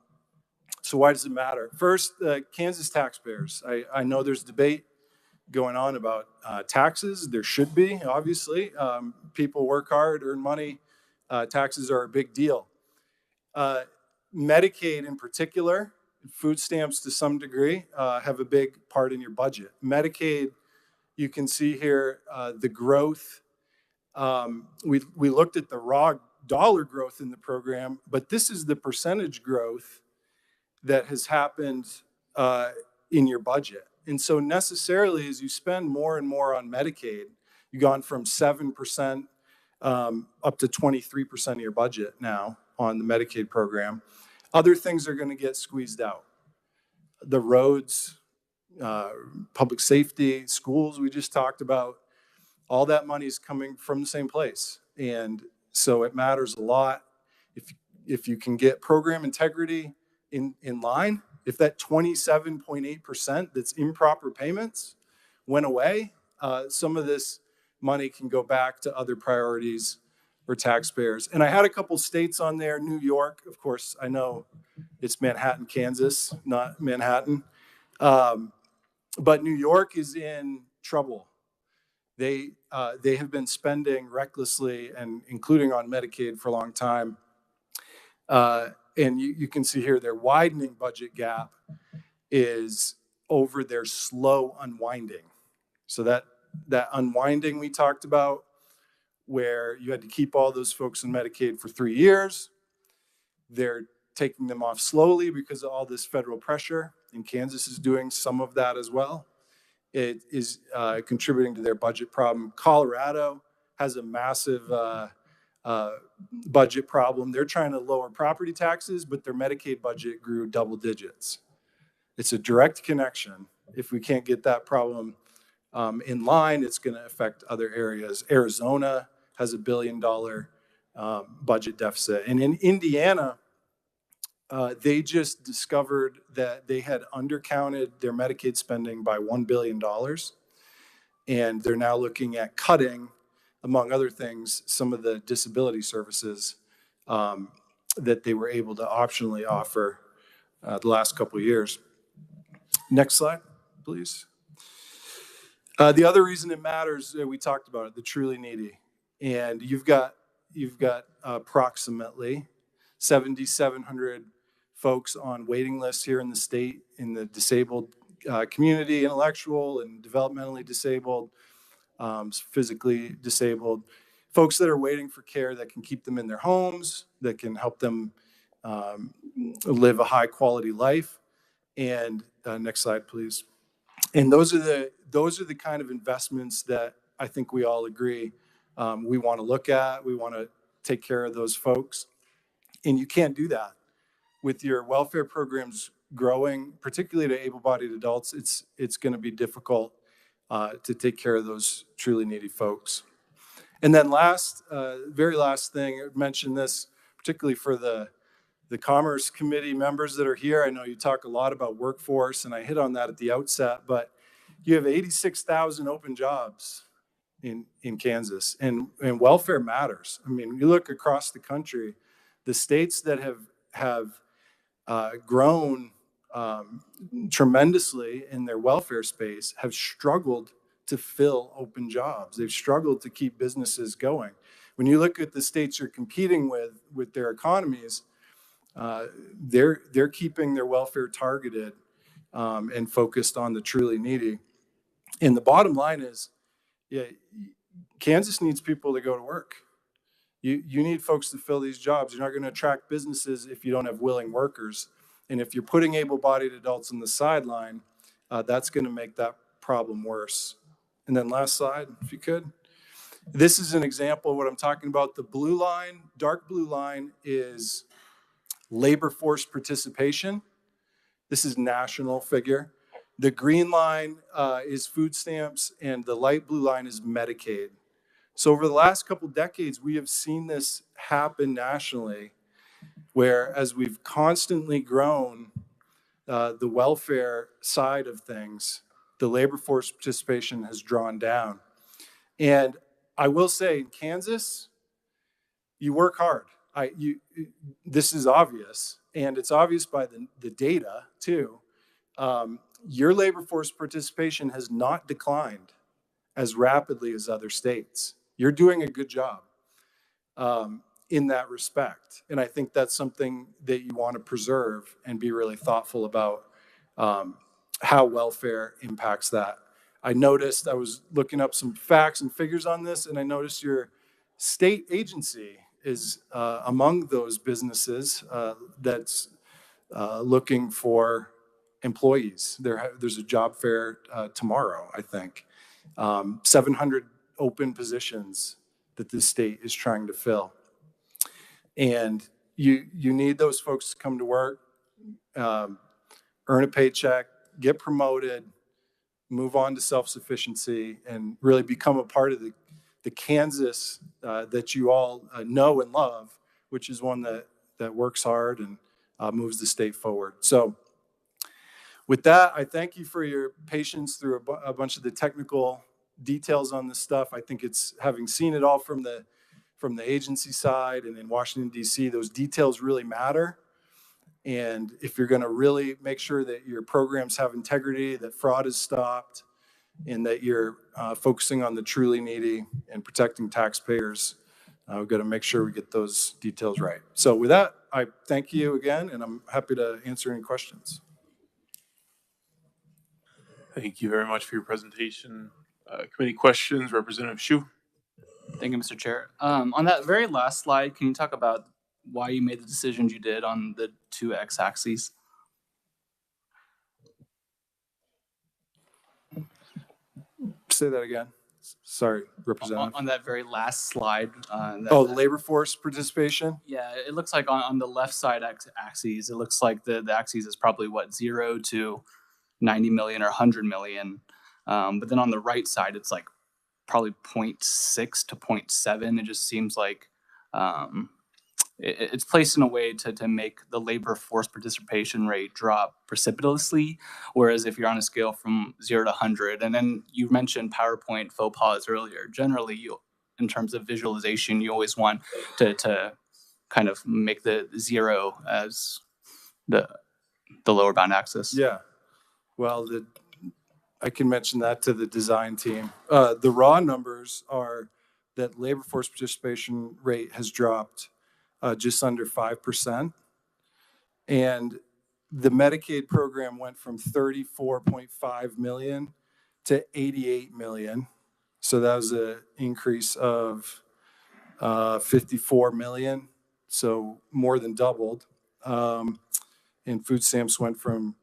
why does it matter? First, Kansas taxpayers. I know there's debate going on about taxes. There should be, obviously. People work hard, earn money. Taxes are a big deal. Medicaid in particular, food stamps to some degree, have a big part in your budget. Medicaid, you can see here the growth. We looked at the raw dollar growth in the program, but this is the percentage growth that has happened in your budget. And so necessarily, as you spend more and more on Medicaid, you've gone from 7% up to 23% of your budget now on the Medicaid program. Other things are going to get squeezed out. the roads, public safety, schools we just talked about, all that money is coming from the same place. And so it matters a lot. If you can get program integrity in line, if that 27.8% that's improper payments went away, some of this money can go back to other priorities for taxpayers. And I had a couple states on there. New York, of course, I know it's Manhattan, Kansas, not Manhattan. But New York is in trouble. They have been spending recklessly, and including on Medicaid for a long time. And you can see here their widening budget gap is over their slow unwinding. So that unwinding we talked about, where you had to keep all those folks in Medicaid for 3 years, they're taking them off slowly because of all this federal pressure, and Kansas is doing some of that as well. It is contributing to their budget problem. Colorado has a massive budget problem. They're trying to lower property taxes, but their Medicaid budget grew double digits. It's a direct connection. If we can't get that problem in line, it's going to affect other areas. Arizona has $1 billion budget deficit. And in Indiana, they just discovered that they had undercounted their Medicaid spending by $1 billion. And they're now looking at cutting, among other things, some of the disability services that they were able to optionally offer the last couple of years. Next slide, please. The other reason it matters, we talked about it, the truly needy. And you've got approximately 7,700 folks on waiting lists here in the state, in the disabled community, intellectual and developmentally disabled, physically disabled, folks that are waiting for care that can keep them in their homes, that can help them live a high quality life. And next slide, please. And those are the kind of investments that I think we all agree we want to look at. We want to take care of those folks. And you can't do that with your welfare programs growing, particularly to able-bodied adults. It's going to be difficult to take care of those truly needy folks. And then very last thing, I mentioned this particularly for the Commerce Committee members that are here. I know you talk a lot about workforce, and I hit on that at the outset, but you have 86,000 open jobs in Kansas, and welfare matters. I mean, you look across the country, the states that have grown tremendously in their welfare space have struggled to fill open jobs. They've struggled to keep businesses going. When you look at the states you're competing with their economies, they're keeping their welfare targeted and focused on the truly needy. And the bottom line is, Kansas needs people to go to work. You need folks to fill these jobs. You're not going to attract businesses if you don't have willing workers. And if you're putting able-bodied adults on the sideline, that's going to make that problem worse. And then last slide, if you could. This is an example of what I'm talking about. The blue line, dark blue line, is labor force participation. This is national figure. The green line is food stamps, and the light blue line is Medicaid. So over the last couple decades, we have seen this happen nationally, where as we've constantly grown the welfare side of things, the labor force participation has drawn down. And I will say, in Kansas, you work hard. This is obvious, and it's obvious by the data too. Your labor force participation has not declined as rapidly as other states. You're doing a good job in that respect. And I think that's something that you want to preserve and be really thoughtful about how welfare impacts that. I noticed, I was looking up some facts and figures on this, and I noticed your state agency is among those businesses that's looking for employees. There's a job fair tomorrow, I think. 700 open positions that the state is trying to fill. And you need those folks to come to work. earn a paycheck, get promoted, move on to self-sufficiency, and really become a part of the Kansas that you all know and love, which is one that works hard and moves the state forward. So with that, I thank you for your patience through a bunch of the technical details on this stuff. I think it's, having seen it all from the agency side and in Washington, D.C., those details really matter. And if you're going to really make sure that your programs have integrity, that fraud is stopped, and that you're focusing on the truly needy and protecting taxpayers, we've got to make sure we get those details right. So with that, I thank you again, and I'm happy to answer any questions. Thank you very much for your presentation. Committee questions, Representative Shu. Thank you, Mr. Chair. On that very last slide, can you talk about why you made the decisions you did on the two x-axes? Say that again. Sorry, Representative. On that very last slide. The labor force participation? Yeah, it looks like on the left side axes, it looks like the axes is probably what, 0 to 90 million or 100 million. But then on the right side, it's like probably 0.6 to 0.7. It just seems like it's placed in a way to make the labor force participation rate drop precipitously. Whereas if you're on a scale from 0 to 100, and then you mentioned PowerPoint faux pas earlier, generally in terms of visualization, you always want to kind of make the 0 as the lower bound axis. Yeah. Well, I can mention that to the design team. The raw numbers are that labor force participation rate has dropped just under 5%. And the Medicaid program went from 34.5 million to 88 million. So that was an increase of 54 million. So more than doubled. And food stamps went from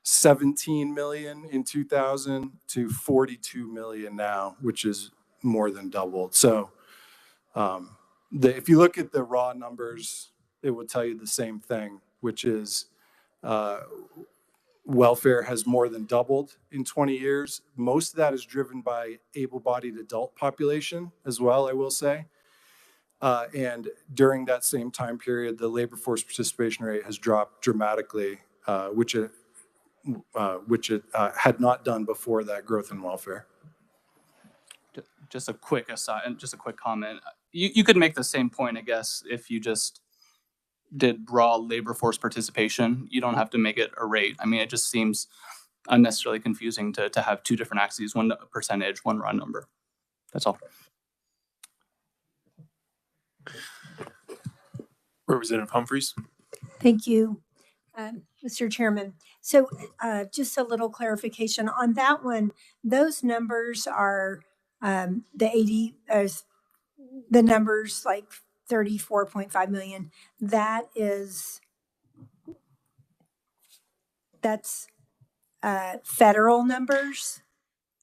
17 million in 2000 to 42 million now, which is more than doubled. So if you look at the raw numbers, it will tell you the same thing, which is welfare has more than doubled in 20 years. Most of that is driven by able-bodied adult population as well, I will say. And during that same time period, the labor force participation rate has dropped dramatically, which it had not done before that growth in welfare. Just a quick aside and just a quick comment. You could make the same point, I guess, if you just did raw labor force participation. You don't have to make it a rate. I mean, it just seems unnecessarily confusing to have two different axes, one percentage, one raw number. That's all. Representative Humphreys. Thank you, Mr. Chairman. So just a little clarification on that one. Those numbers are the numbers like 34.5 million. That's federal numbers.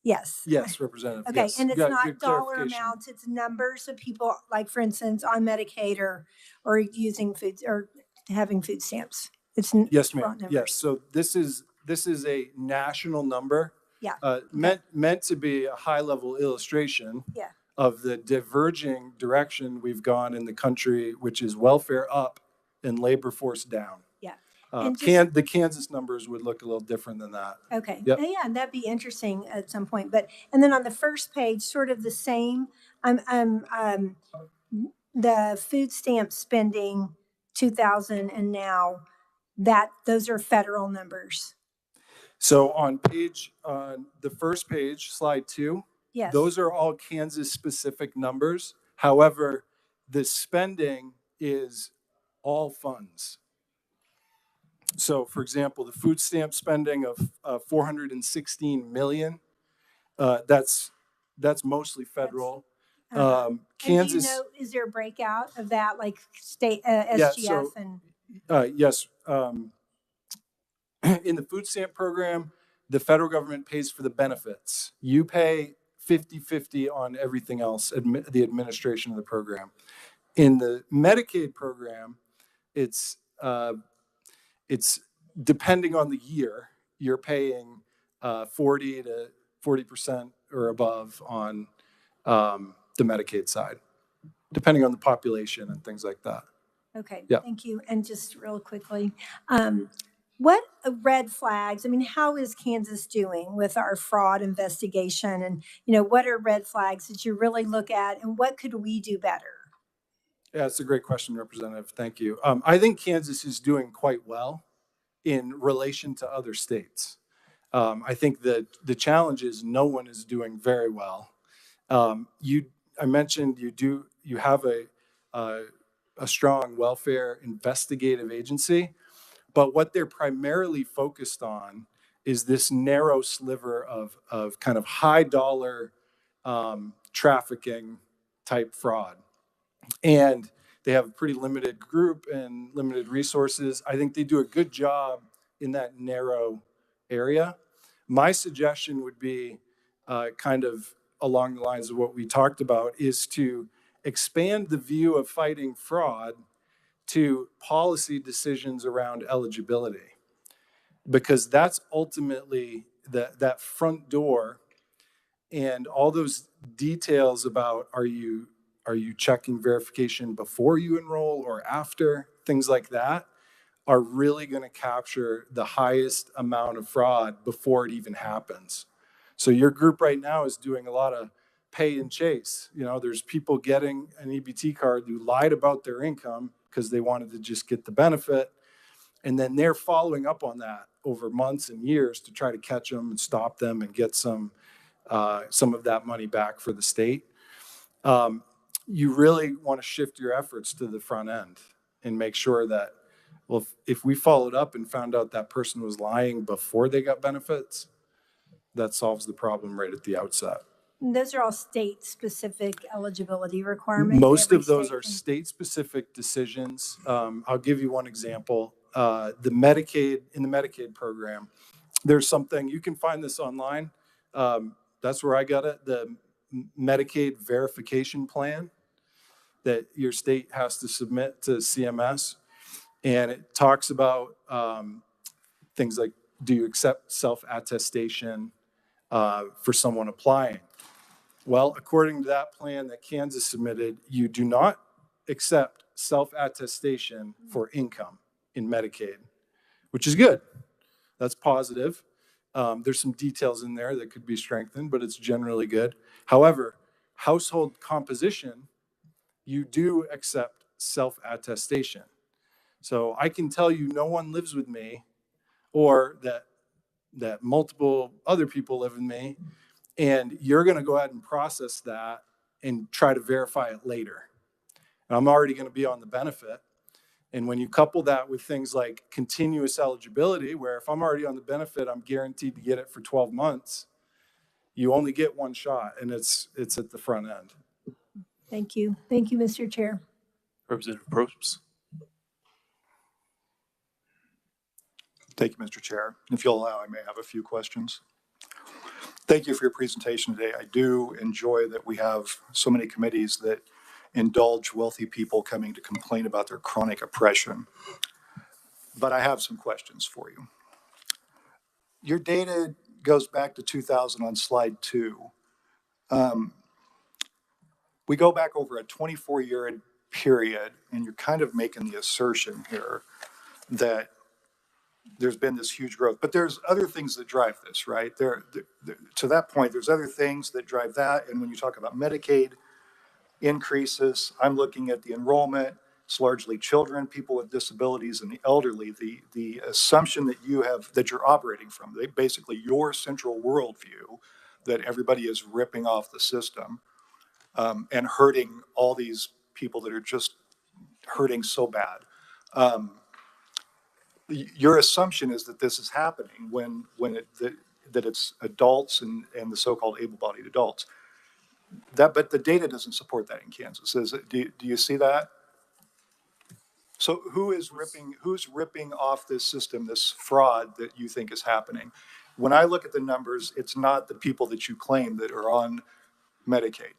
Yes. Yes, Representative. Okay, yes. and it's not dollar clarification. amounts, it's numbers of people, like for instance, on Medicaid or using food or having food stamps. It's Yes, raw ma'am. numbers. Yes. So this is a national number. Yeah. Meant to be a high-level illustration Yeah. of the diverging direction we've gone in the country, which is welfare up and labor force down. Yeah. The Kansas numbers would look a little different than that. Okay. Yep. Yeah, and that'd be interesting at some point. And then on the first page, sort of the same. The food stamp spending 2000 and now those are federal numbers. So on the first page, slide 2, Yes. those are all Kansas specific numbers. However, the spending is all funds. So, for example, the food stamp spending of 416 million, that's mostly federal. Kansas. And do you know, is there a breakout of that, like state SGF Yes. In the food stamp program, the federal government pays for the benefits. You pay 50-50 on everything else, the administration of the program. In the Medicaid program, it's depending on the year, you're paying 40 to 40% or above on the Medicaid side, depending on the population and things like that. Okay, Yeah. thank you. And just real quickly, what red flags, I mean, how is Kansas doing with our fraud investigation? And, what are red flags that you really look at, and what could we do better? Yeah, it's a great question, Representative. Thank you. I think Kansas is doing quite well in relation to other states. I think that the challenge is no one is doing very well. I mentioned you have a strong welfare investigative agency, but what they're primarily focused on is this narrow sliver of kind of high dollar trafficking type fraud. And they have a pretty limited group and limited resources. I think they do a good job in that narrow area. My suggestion would be kind of along the lines of what we talked about, is to expand the view of fighting fraud to policy decisions around eligibility, because that's ultimately that front door, and all those details about are you checking verification before you enroll or after, things like that, are really going to capture the highest amount of fraud before it even happens. So your group right now is doing a lot of pay and chase. There's people getting an EBT card who lied about their income because they wanted to just get the benefit. And then they're following up on that over months and years to try to catch them and stop them and get some of that money back for the state. You really want to shift your efforts to the front end and make sure that, well, if we followed up and found out that person was lying before they got benefits, that solves the problem right at the outset. And those are all state-specific eligibility requirements. Most every of those state are can- state-specific decisions. I'll give you one example. In the Medicaid program, there's something, you can find this online. That's where I got it, the Medicaid verification plan that your state has to submit to CMS. And it talks about things like, do you accept self-attestation for someone applying? Well, according to that plan that Kansas submitted, you do not accept self-attestation for income in Medicaid, which is good. That's positive. There's some details in there that could be strengthened, but it's generally good. However, household composition, you do accept self-attestation. So I can tell you no one lives with me, or that multiple other people live with me, and you're going to go ahead and process that and try to verify it later. And I'm already going to be on the benefit. And when you couple that with things like continuous eligibility, where if I'm already on the benefit, I'm guaranteed to get it for 12 months, you only get one shot, and it's at the front end. Thank you. Thank you, Mr. Chair. Representative Probst. Thank you, Mr. Chair. If you'll allow, I may have a few questions. Thank you for your presentation today. I do enjoy that we have so many committees that indulge wealthy people coming to complain about their chronic oppression. But I have some questions for you. Your data goes back to 2000 on slide 2. We go back over a 24-year period, and you're kind of making the assertion here that there's been this huge growth, but there's other things that drive this, right? To that point, there's other things that drive that. And when you talk about Medicaid increases, I'm looking at the enrollment. It's largely children, people with disabilities, and the elderly. The assumption that you're operating from, basically your central worldview, that everybody is ripping off the system and hurting all these people that are just hurting so bad. Your assumption is that this is happening that it's adults and the so-called able-bodied adults. But the data doesn't support that in Kansas. Do you see that? So who's ripping off this system, this fraud that you think is happening? When I look at the numbers, it's not the people that you claim that are on Medicaid.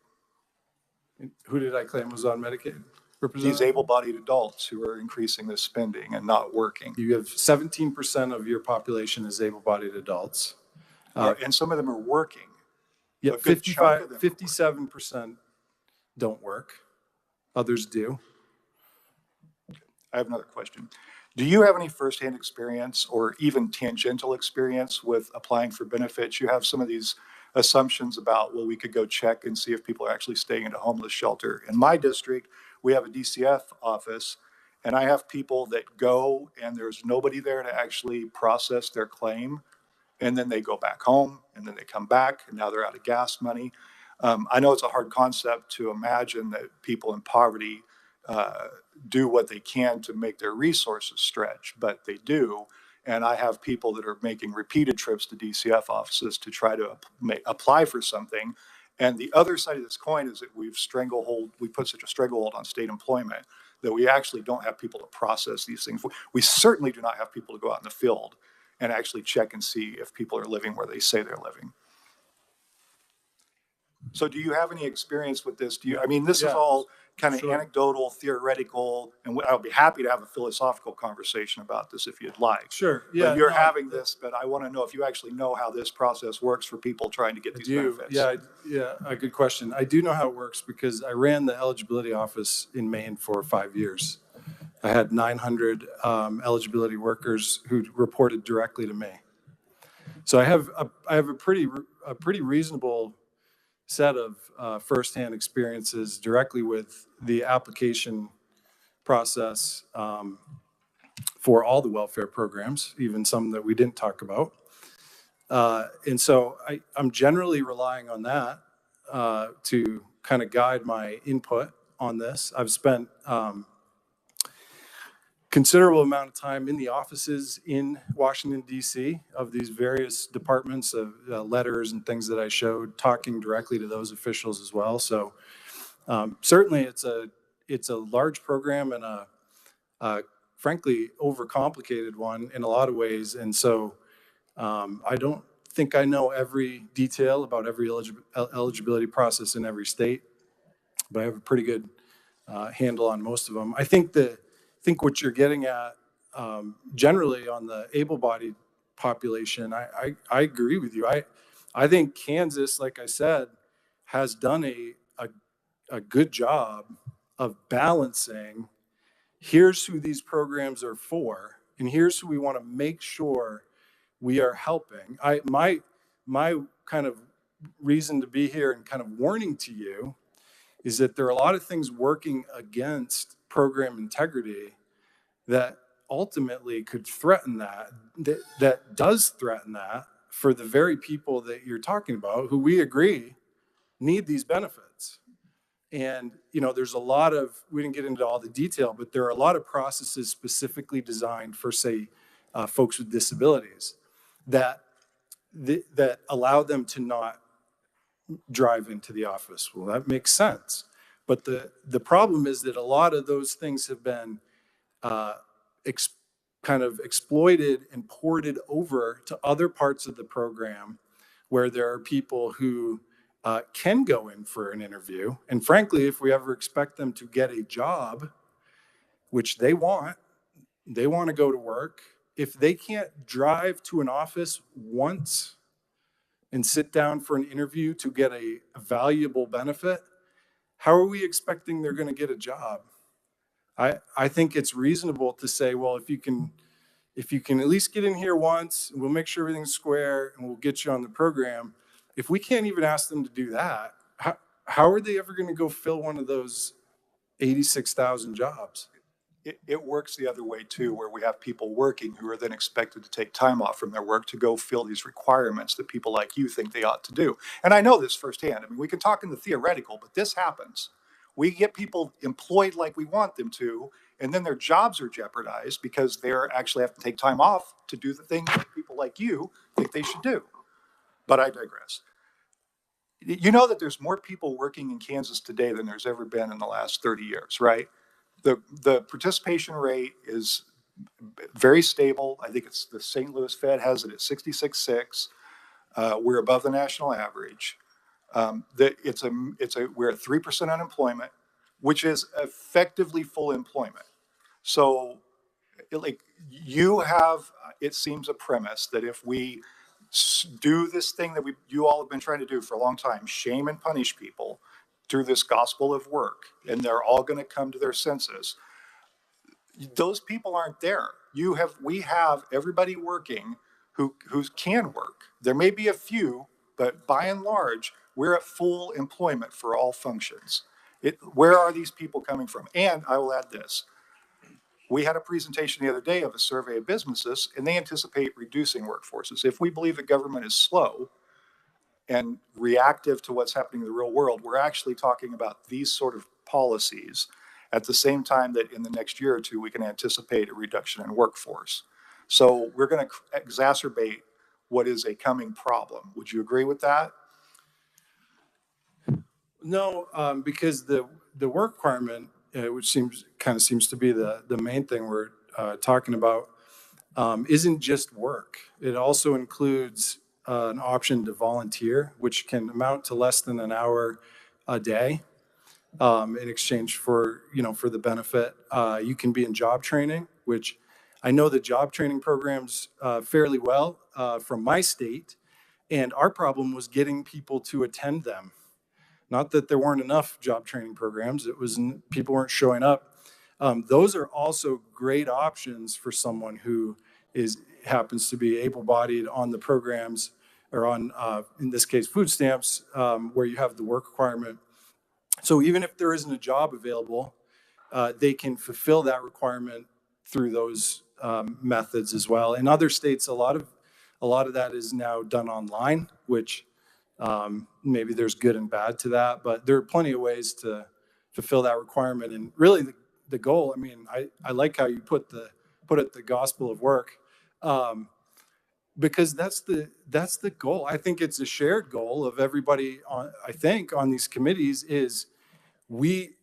Who did I claim was on Medicaid? Representative? these able-bodied adults who are increasing this spending and not working. You have 17% of your population is able-bodied adults. And some of them are working. Yeah, A good chunk of them are working. 57% don't work. Others do. I have another question. Do you have any firsthand experience or even tangential experience with applying for benefits? You have some of these assumptions about, well, we could go check and see if people are actually staying in a homeless shelter. In my district, we have a DCF office, and I have people that go and there's nobody there to actually process their claim. And then they go back home and then they come back and now they're out of gas money. I know it's a hard concept to imagine that people in poverty do what they can to make their resources stretch, but they do. And I have people that are making repeated trips to DCF offices to try to apply for something. And the other side of this coin is that we put such a stranglehold on state employment that we actually don't have people to process these things. We certainly do not have people to go out in the field and actually check and see if people are living where they say they're living. So do you have any experience with this? I mean, this is all kind of anecdotal, theoretical, and I'll be happy to have a philosophical conversation about this if you'd like. Sure. Yeah. But you're having this, but I want to know if you actually know how this process works for people trying to get these benefits. Yeah, a good question. I do know how it works because I ran the eligibility office in Maine for 5 years. I had 900 eligibility workers who reported directly to me. So I have a pretty reasonable set of firsthand experiences directly with the application process for all the welfare programs, even some that we didn't talk about. And so I'm generally relying on that to kind of guide my input on this. I've spent considerable amount of time in the offices in Washington, D.C. of these various departments of letters and things that I showed, talking directly to those officials as well. So certainly it's a large program and a frankly overcomplicated one in a lot of ways. And so I don't think I know every detail about every eligibility process in every state, but I have a pretty good handle on most of them. I think what you're getting at generally on the able-bodied population, I agree with you. I think Kansas, like I said, has done a good job of balancing, here's who these programs are for, and here's who we want to make sure we are helping. My kind of reason to be here and kind of warning to you is that there are a lot of things working against program integrity that ultimately could threaten that does threaten that for the very people that you're talking about, who we agree need these benefits. And, there's a lot of, we didn't get into all the detail, but there are a lot of processes specifically designed for, say, folks with disabilities that allow them to not drive into the office. Well, that makes sense. But the problem is that a lot of those things have been kind of exploited and ported over to other parts of the program where there are people who can go in for an interview. And frankly, if we ever expect them to get a job, which they want to go to work, if they can't drive to an office once and sit down for an interview to get a valuable benefit, how are we expecting they're going to get a job? I think it's reasonable to say, well, if you can at least get in here once, we'll make sure everything's square and we'll get you on the program. If we can't even ask them to do that, how are they ever going to go fill one of those 86,000 jobs? It works the other way too, where we have people working who are then expected to take time off from their work to go fill these requirements that people like you think they ought to do. And I know this firsthand. I mean, we can talk in the theoretical, but this happens. We get people employed like we want them to, and then their jobs are jeopardized because they're actually have to take time off to do the things that people like you think they should do. But I digress. You know that there's more people working in Kansas today than there's ever been in the last 30 years, right? The participation rate is very stable. I think it's the St. Louis Fed has it at 66.6. We're above the national average. We're at 3% unemployment. which is effectively full employment. So like you have, it seems a premise that if we do this thing that you all have been trying to do for a long time, shame and punish people through this gospel of work, and they're all going to come to their senses. Those people aren't there. We have everybody working who can work. There may be a few, but by and large, we're at full employment for all functions. Where are these people coming from? And I will add this. We had a presentation the other day of a survey of businesses, and they anticipate reducing workforces. If we believe the government is slow and reactive to what's happening in the real world, we're actually talking about these sort of policies at the same time that in the next year or two, we can anticipate a reduction in workforce. So we're going to exacerbate what is a coming problem. Would you agree with that? No, because the work requirement, which seems to be the main thing we're talking about, isn't just work. It also includes an option to volunteer, which can amount to less than an hour a day in exchange for the benefit. You can be in job training, which I know the job training programs fairly well from my state, and our problem was getting people to attend them. Not that there weren't enough job training programs, it was people weren't showing up. Those are also great options for someone who happens to be able-bodied on the programs, or on, in this case, food stamps, where you have the work requirement. So even if there isn't a job available, they can fulfill that requirement through those methods as well. In other states, a lot of that is now done online, which maybe there's good and bad to that, but there are plenty of ways to fulfill that requirement. And really the goal, I mean, I like how you put it the gospel of work, because that's the goal. I think it's a shared goal of everybody on these committees is we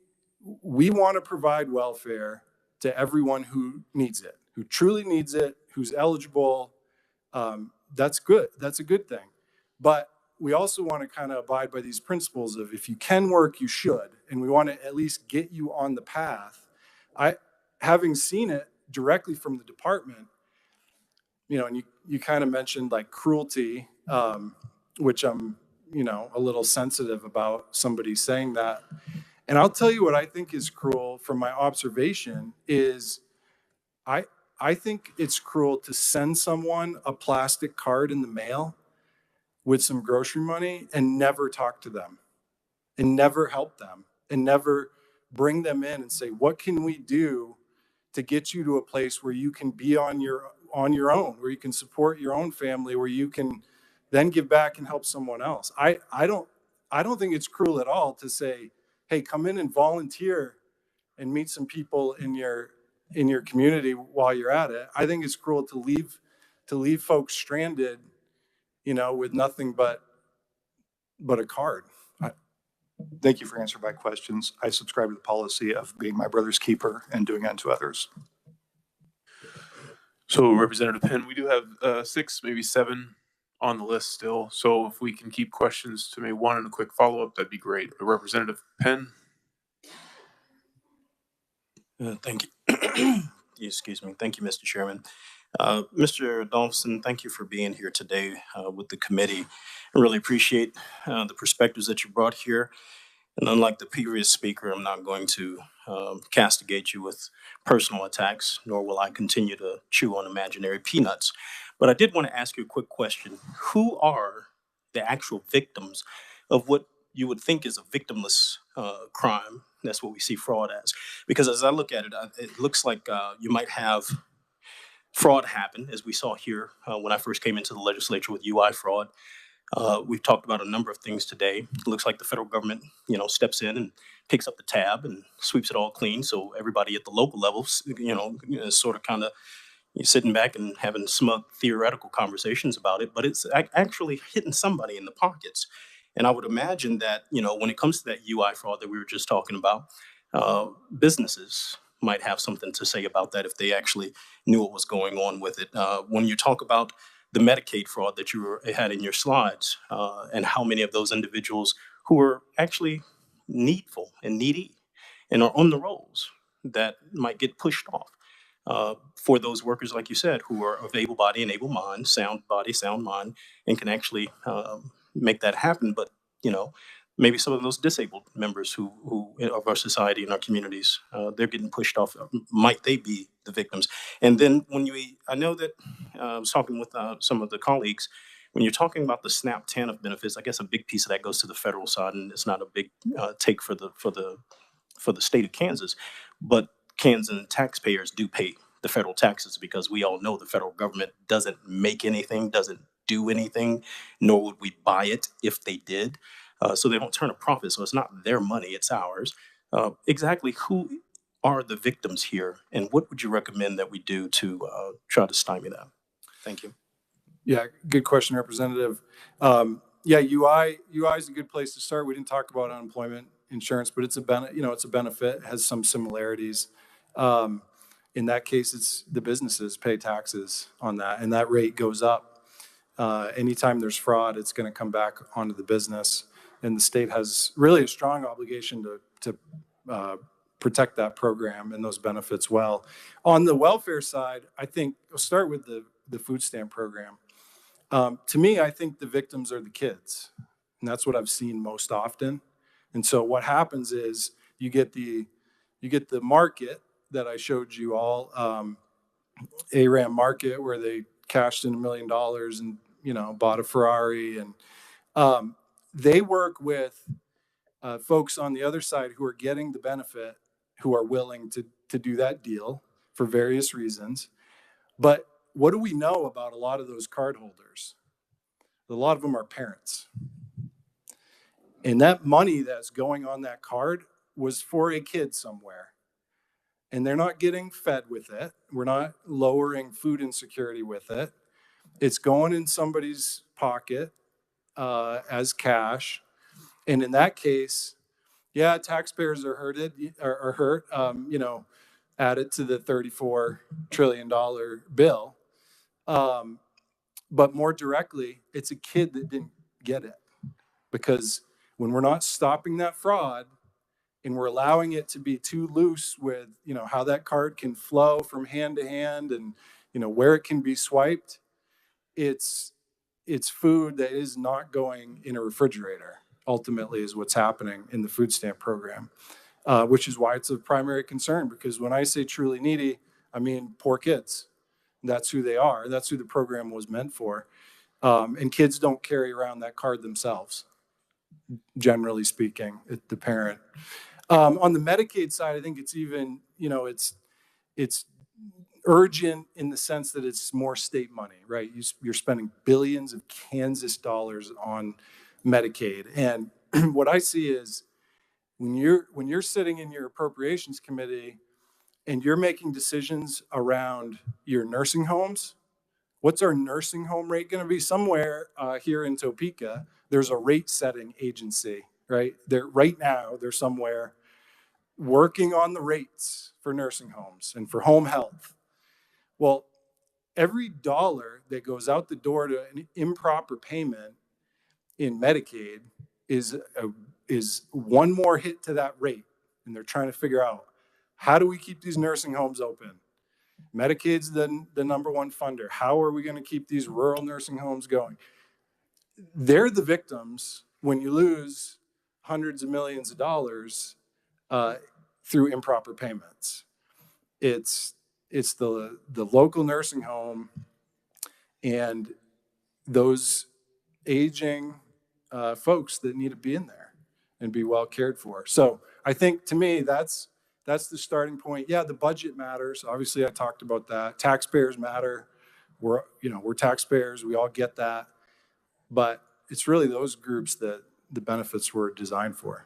want to provide welfare to everyone who needs it, who truly needs it, who's eligible. That's good. That's a good thing. But we also want to kind of abide by these principles of if you can work, you should. And we want to at least get you on the path. Having seen it directly from the department, and you kind of mentioned like cruelty, which I'm, a little sensitive about somebody saying that. And I'll tell you what I think is cruel from my observation is I think it's cruel to send someone a plastic card in the mail with some grocery money and never talk to them and never help them and never bring them in and say, what can we do to get you to a place where you can be on your own, where you can support your own family, where you can then give back and help someone else. I don't think it's cruel at all to say, hey, come in and volunteer and meet some people in your community while you're at it. I think it's cruel to leave folks stranded, with nothing but a card. Thank you for answering my questions. I subscribe to the policy of being my brother's keeper and doing unto others. So Representative Penn, we do have 6, maybe 7 on the list still. So if we can keep questions to maybe 1 and a quick follow-up, that'd be great. Representative Penn. Thank you. Excuse me. Thank you, Mr. Chairman. Mr. Donaldson, thank you for being here today with the committee. I really appreciate the perspectives that you brought here. And unlike the previous speaker, I'm not going to castigate you with personal attacks, nor will I continue to chew on imaginary peanuts. But I did want to ask you a quick question. Who are the actual victims of what you would think is a victimless crime? That's what we see fraud as. Because as I look at it, it looks like you might have fraud happen, as we saw here when I first came into the legislature with UI fraud. We've talked about a number of things today. It looks like the federal government, steps in and picks up the tab and sweeps it all clean. So everybody at the local levels, is sort of kind of sitting back and having smug theoretical conversations about it, but it's actually hitting somebody in the pockets. And I would imagine that, when it comes to that UI fraud that we were just talking about, businesses might have something to say about that if they actually knew what was going on with it. When you talk about the Medicaid fraud that you had in your slides, and how many of those individuals who were actually needful and needy and are on the rolls that might get pushed off. For those workers, like you said, who are of able body and able mind, sound body, sound mind, and can actually make that happen. But, maybe some of those disabled members who of our society and our communities, they're getting pushed off. Might they be the victims? And then I know that I was talking with some of the colleagues, when you're talking about the SNAP TANF benefits, I guess a big piece of that goes to the federal side, and it's not a big take for the state of Kansas, but Kansan taxpayers do pay the federal taxes, because we all know the federal government doesn't make anything, doesn't do anything, nor would we buy it if they did. So they don't turn a profit. So it's not their money, it's ours. Exactly who are the victims here, and what would you recommend that we do to try to stymie that? Thank you. Yeah, good question, Representative. Yeah, UI is a good place to start. We didn't talk about unemployment insurance, but it's a benefit. It has some similarities. In that case, it's the businesses pay taxes on that, and that rate goes up. Anytime there's fraud, it's going to come back onto the business, and the state has really a strong obligation to protect that program and those benefits well. On the welfare side, I think we'll start with the food stamp program. To me, I think the victims are the kids, and that's what I've seen most often. And so what happens is you get the market that I showed you all, ARAM market, where they cashed in $1 million and bought a Ferrari, and they work with folks on the other side who are getting the benefit, who are willing to do that deal for various reasons. But what do we know about a lot of those card holders? A lot of them are parents. And that money that's going on that card was for a kid somewhere. And they're not getting fed with it. We're not lowering food insecurity with it. It's going in somebody's pocket as cash. And in that case, yeah, taxpayers are hurt, added to the $34 trillion bill. But more directly, it's a kid that didn't get it. Because when we're not stopping that fraud, and we're allowing it to be too loose with, how that card can flow from hand to hand, and, where it can be swiped, it's food that is not going in a refrigerator, ultimately, is what's happening in the food stamp program, which is why it's a primary concern. Because when I say truly needy, I mean poor kids. That's who they are. That's who the program was meant for. And kids don't carry around that card themselves, generally speaking, the parent. On the Medicaid side, I think it's even, it's urgent in the sense that it's more state money, right? You're spending billions of Kansas dollars on Medicaid. And what I see is when you're sitting in your appropriations committee and you're making decisions around your nursing homes, what's our nursing home rate going to be? Somewhere here in Topeka, there's a rate setting agency, right? Right now, they're somewhere working on the rates for nursing homes and for home health. Well, every dollar that goes out the door to an improper payment in Medicaid is one more hit to that rate. And they're trying to figure out, how do we keep these nursing homes open? Medicaid's the number one funder. How are we going to keep these rural nursing homes going? They're the victims when you lose hundreds of millions of dollars through improper payments. It's the local nursing home and those aging folks that need to be in there and be well cared for. So I think, to me, that's the starting point. Yeah, the budget matters. Obviously, I talked about that. Taxpayers matter. We're taxpayers. We all get that. But it's really those groups that the benefits were designed for.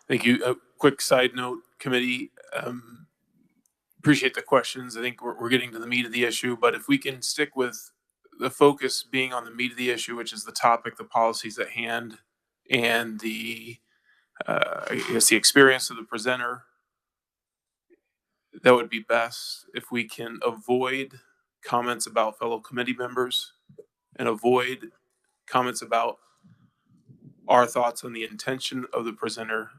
Thank you. A quick side note, committee. Appreciate the questions. I think we're getting to the meat of the issue, but if we can stick with the focus being on the meat of the issue, which is the topic, the policies at hand, and the experience of the presenter, that would be best if we can avoid comments about fellow committee members and avoid comments about our thoughts on the intention of the presenter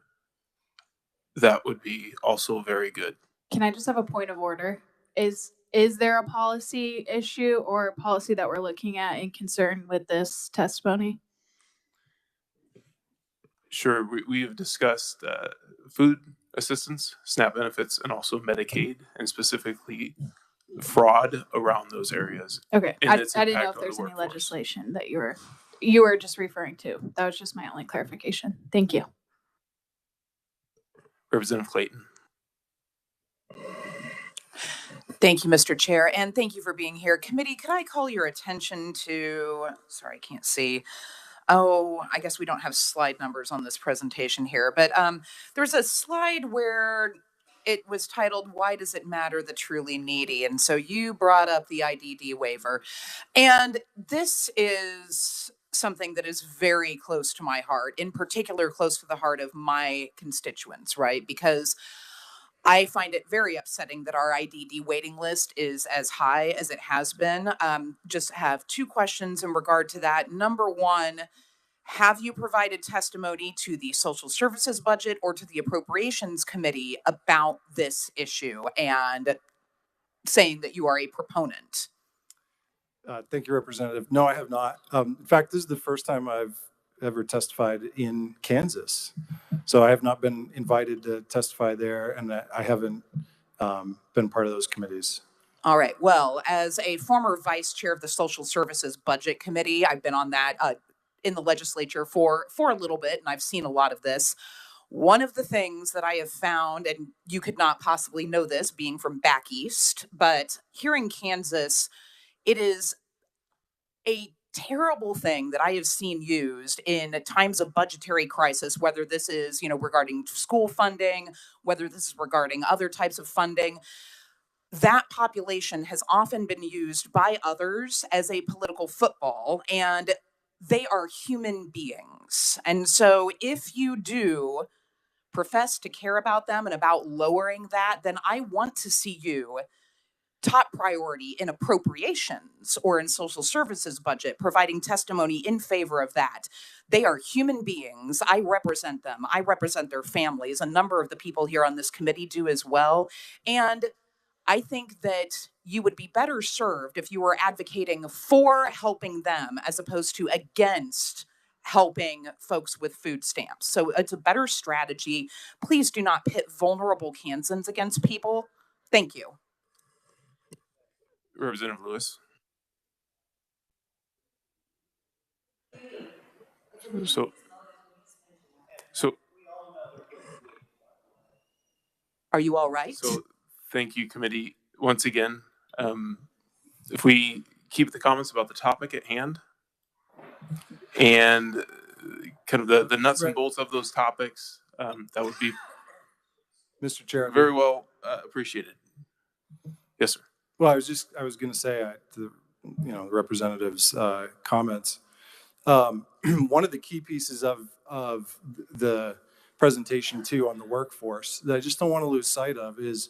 that would be also very good. Can I just have a point of order? Is there a policy issue or a policy that we're looking at in concern with this testimony? Sure, we have discussed food assistance, SNAP benefits, and also Medicaid, and specifically fraud around those areas. Okay, And I its didn't know impact if on there's the any workforce. legislation that you were just referring to. That was just my only clarification. Thank you. Representative Clayton. Thank you, Mr. Chair, and thank you for being here. Committee, could I call your attention to, sorry, I can't see. Oh, I guess we don't have slide numbers on this presentation here, but there's a slide where it was titled, "Why Does It Matter the Truly Needy?" And so you brought up the IDD waiver. And this is something that is very close to my heart, in particular close to the heart of my constituents, right? Because I find it very upsetting that our IDD waiting list is as high as it has been. Just have two questions in regard to that. Number one, have you provided testimony to the Social Services Budget or to the Appropriations Committee about this issue and saying that you are a proponent? Thank you, Representative. No, I have not. In fact, this is the first time I've ever testified in Kansas. So I have not been invited to testify there, and I haven't been part of those committees. All right. Well, as a former vice chair of the Social Services Budget Committee, I've been on that in the legislature for a little bit, and I've seen a lot of this. One of the things that I have found, and you could not possibly know this being from back east, but here in Kansas, it is a terrible thing that I have seen used in times of budgetary crisis, whether this is, regarding school funding, whether this is regarding other types of funding. That population has often been used by others as a political football, and they are human beings. And so if you do profess to care about them and about lowering that, then I want to see you top priority in appropriations or in social services budget, providing testimony in favor of that. They are human beings. I represent them. I represent their families. A number of the people here on this committee do as well. And I think that you would be better served if you were advocating for helping them as opposed to against helping folks with food stamps. So it's a better strategy. Please do not pit vulnerable Kansans against people. Thank you. Representative Lewis. So Are you all right? So thank you, committee. Once again, if we keep the comments about the topic at hand and kind of the nuts and bolts of those topics, that would be Mr. Chair. very well appreciated. Yes, sir. Well, I was going to say to the representative's comments. One of the key pieces of the presentation too on the workforce that I just don't want to lose sight of is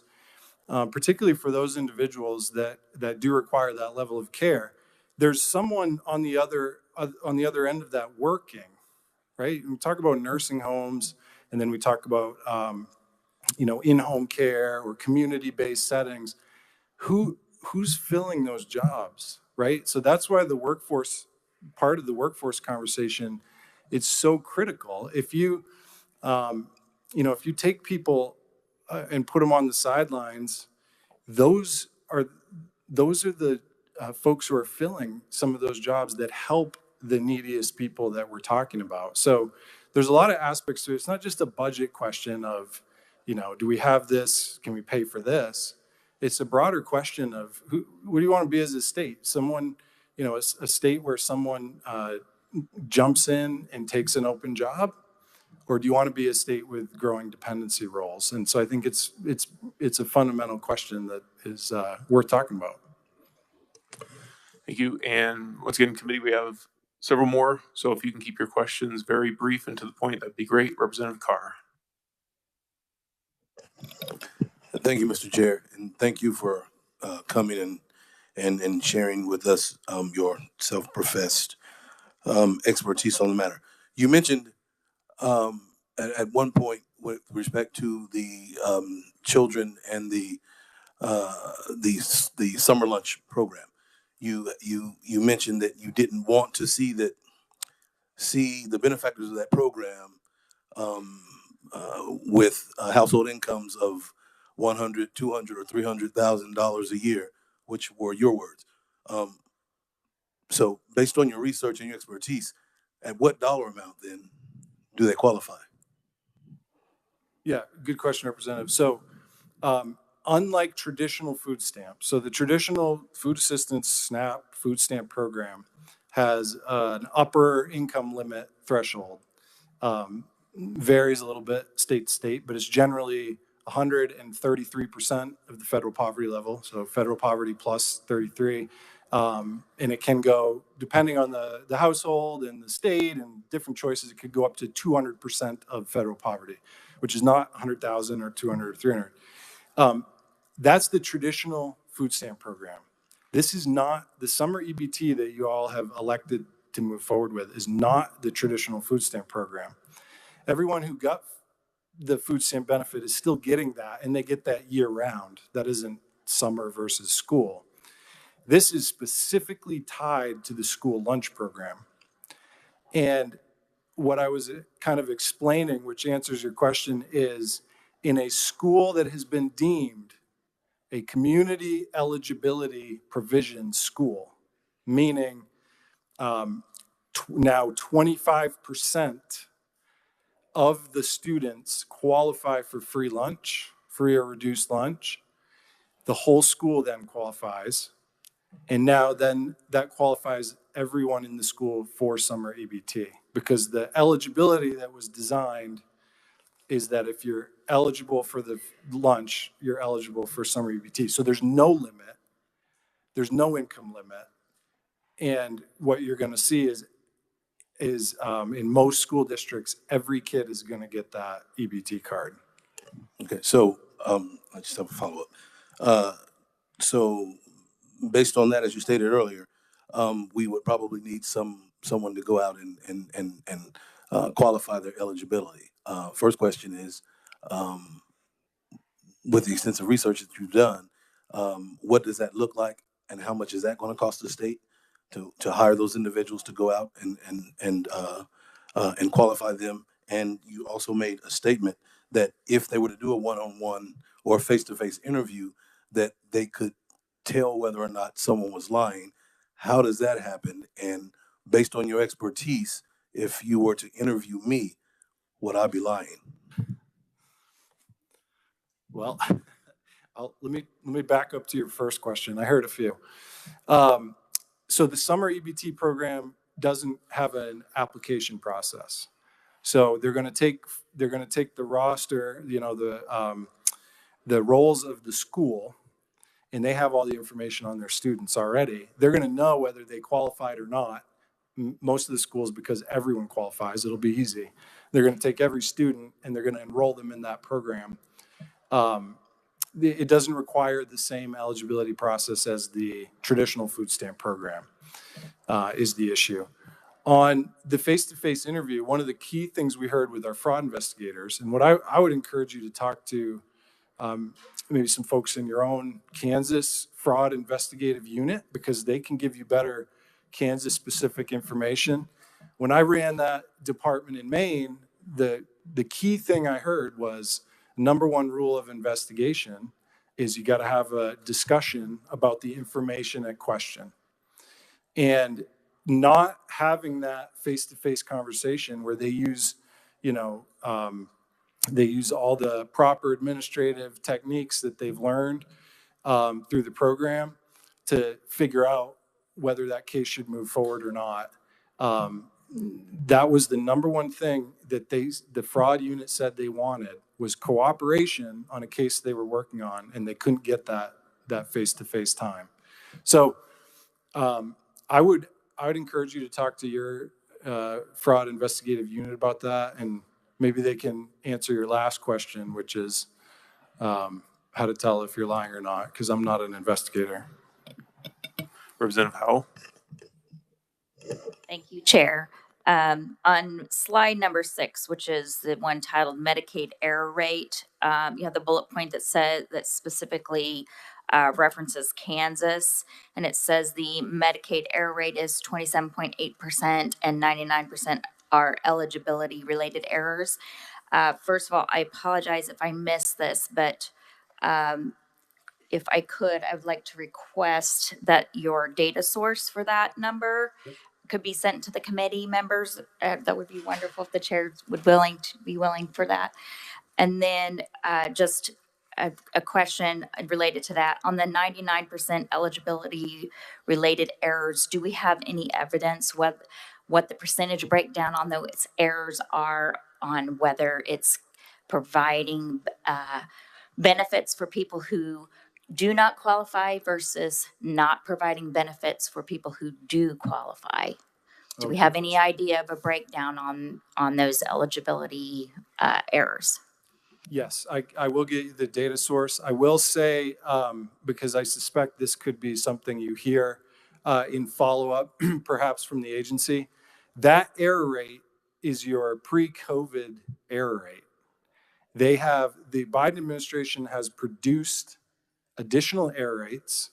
particularly for those individuals that do require that level of care. There's someone on the other end of that working, right? We talk about nursing homes, and then we talk about in-home care or community-based settings. Who's filling those jobs, right? So that's why the workforce, part of the workforce conversation, it's so critical. If you take people and put them on the sidelines, those are the folks who are filling some of those jobs that help the neediest people that we're talking about. So there's a lot of aspects to it. It's not just a budget question of, do we have this? Can we pay for this? It's a broader question of what do you want to be as a state? Someone, a state where someone jumps in and takes an open job, or do you want to be a state with growing dependency roles? And so I think it's a fundamental question that is worth talking about. Thank you. And once again, committee, we have several more. So if you can keep your questions very brief and to the point, that'd be great. Representative Carr. Thank you, Mr. Chair, and thank you for coming and sharing with us your self-professed expertise on the matter. You mentioned at one point with respect to the children and the summer lunch program. You mentioned that you didn't want to see the benefactors of that program with household incomes of $100, $200, or $300,000 a year, which were your words. So, based on your research and your expertise, at what dollar amount then do they qualify? Yeah, good question, Representative. So, unlike traditional food stamps, so the traditional food assistance SNAP food stamp program has an upper income limit threshold. Varies a little bit state to state, but it's generally 133% of the federal poverty level. So federal poverty plus 33. And it can go, depending on the household and the state and different choices, it could go up to 200% of federal poverty, which is not 100,000 or 200 or 300. That's the traditional food stamp program. This is not, the summer EBT that you all have elected to move forward with is not the traditional food stamp program. Everyone who got the food stamp benefit is still getting that, and they get that year round. That isn't summer versus school. This is specifically tied to the school lunch program. And what I was kind of explaining, which answers your question, is in a school that has been deemed a community eligibility provision school, meaning now 25% of the students qualify for free lunch, free or reduced lunch. The whole school then qualifies. And now then that qualifies everyone in the school for summer EBT, because the eligibility that was designed is that if you're eligible for the lunch, you're eligible for summer EBT. So there's no limit. There's no income limit. And what you're going to see is in most school districts, every kid is going to get that EBT card. Okay, so I just have a follow-up. So based on that, as you stated earlier, we would probably need someone to go out and qualify their eligibility. First question is, with the extensive research that you've done, what does that look like, and how much is that going to cost the state to hire those individuals to go out and qualify them? And you also made a statement that if they were to do a one-on-one or face-to-face interview, that they could tell whether or not someone was lying. How does that happen? And based on your expertise, if you were to interview me, would I be lying? Well, let me back up to your first question. I heard a few. So the summer EBT program doesn't have an application process. So they're going to take the roster, the roles of the school, and they have all the information on their students already. They're going to know whether they qualified or not. Most of the schools, because everyone qualifies, it'll be easy. They're going to take every student and they're going to enroll them in that program. It doesn't require the same eligibility process as the traditional food stamp program, is the issue. On the face-to-face interview, one of the key things we heard with our fraud investigators, and what I would encourage you to talk to maybe some folks in your own Kansas fraud investigative unit, because they can give you better Kansas-specific information. When I ran that department in Maine, the key thing I heard was number one rule of investigation is you got to have a discussion about the information at question. And not having that face-to-face conversation where they use, they use all the proper administrative techniques that they've learned through the program to figure out whether that case should move forward or not. That was the number one thing that the fraud unit said they wanted, was cooperation on a case they were working on, and they couldn't get that face-to-face time. So I would encourage you to talk to your fraud investigative unit about that, and maybe they can answer your last question, which is how to tell if you're lying or not, because I'm not an investigator. Representative Howell. Thank you, Chair. On slide number 6, which is the one titled Medicaid error rate, you have the bullet point that says that specifically references Kansas, and it says the Medicaid error rate is 27.8% and 99% are eligibility related errors. First of all, I apologize if I missed this, but if I could, I would like to request that your data source for that number could be sent to the committee members. That would be wonderful if the chair would be willing for that. And then just a question related to that. On the 99% eligibility related errors, do we have any evidence what the percentage breakdown on those errors are, on whether it's providing benefits for people who do not qualify versus not providing benefits for people who do qualify? Do we have any idea of a breakdown on those eligibility errors? Yes, I will get you the data source. I will say, because I suspect this could be something you hear in follow-up, perhaps from the agency, that error rate is your pre-COVID error rate. The Biden administration has produced additional error rates,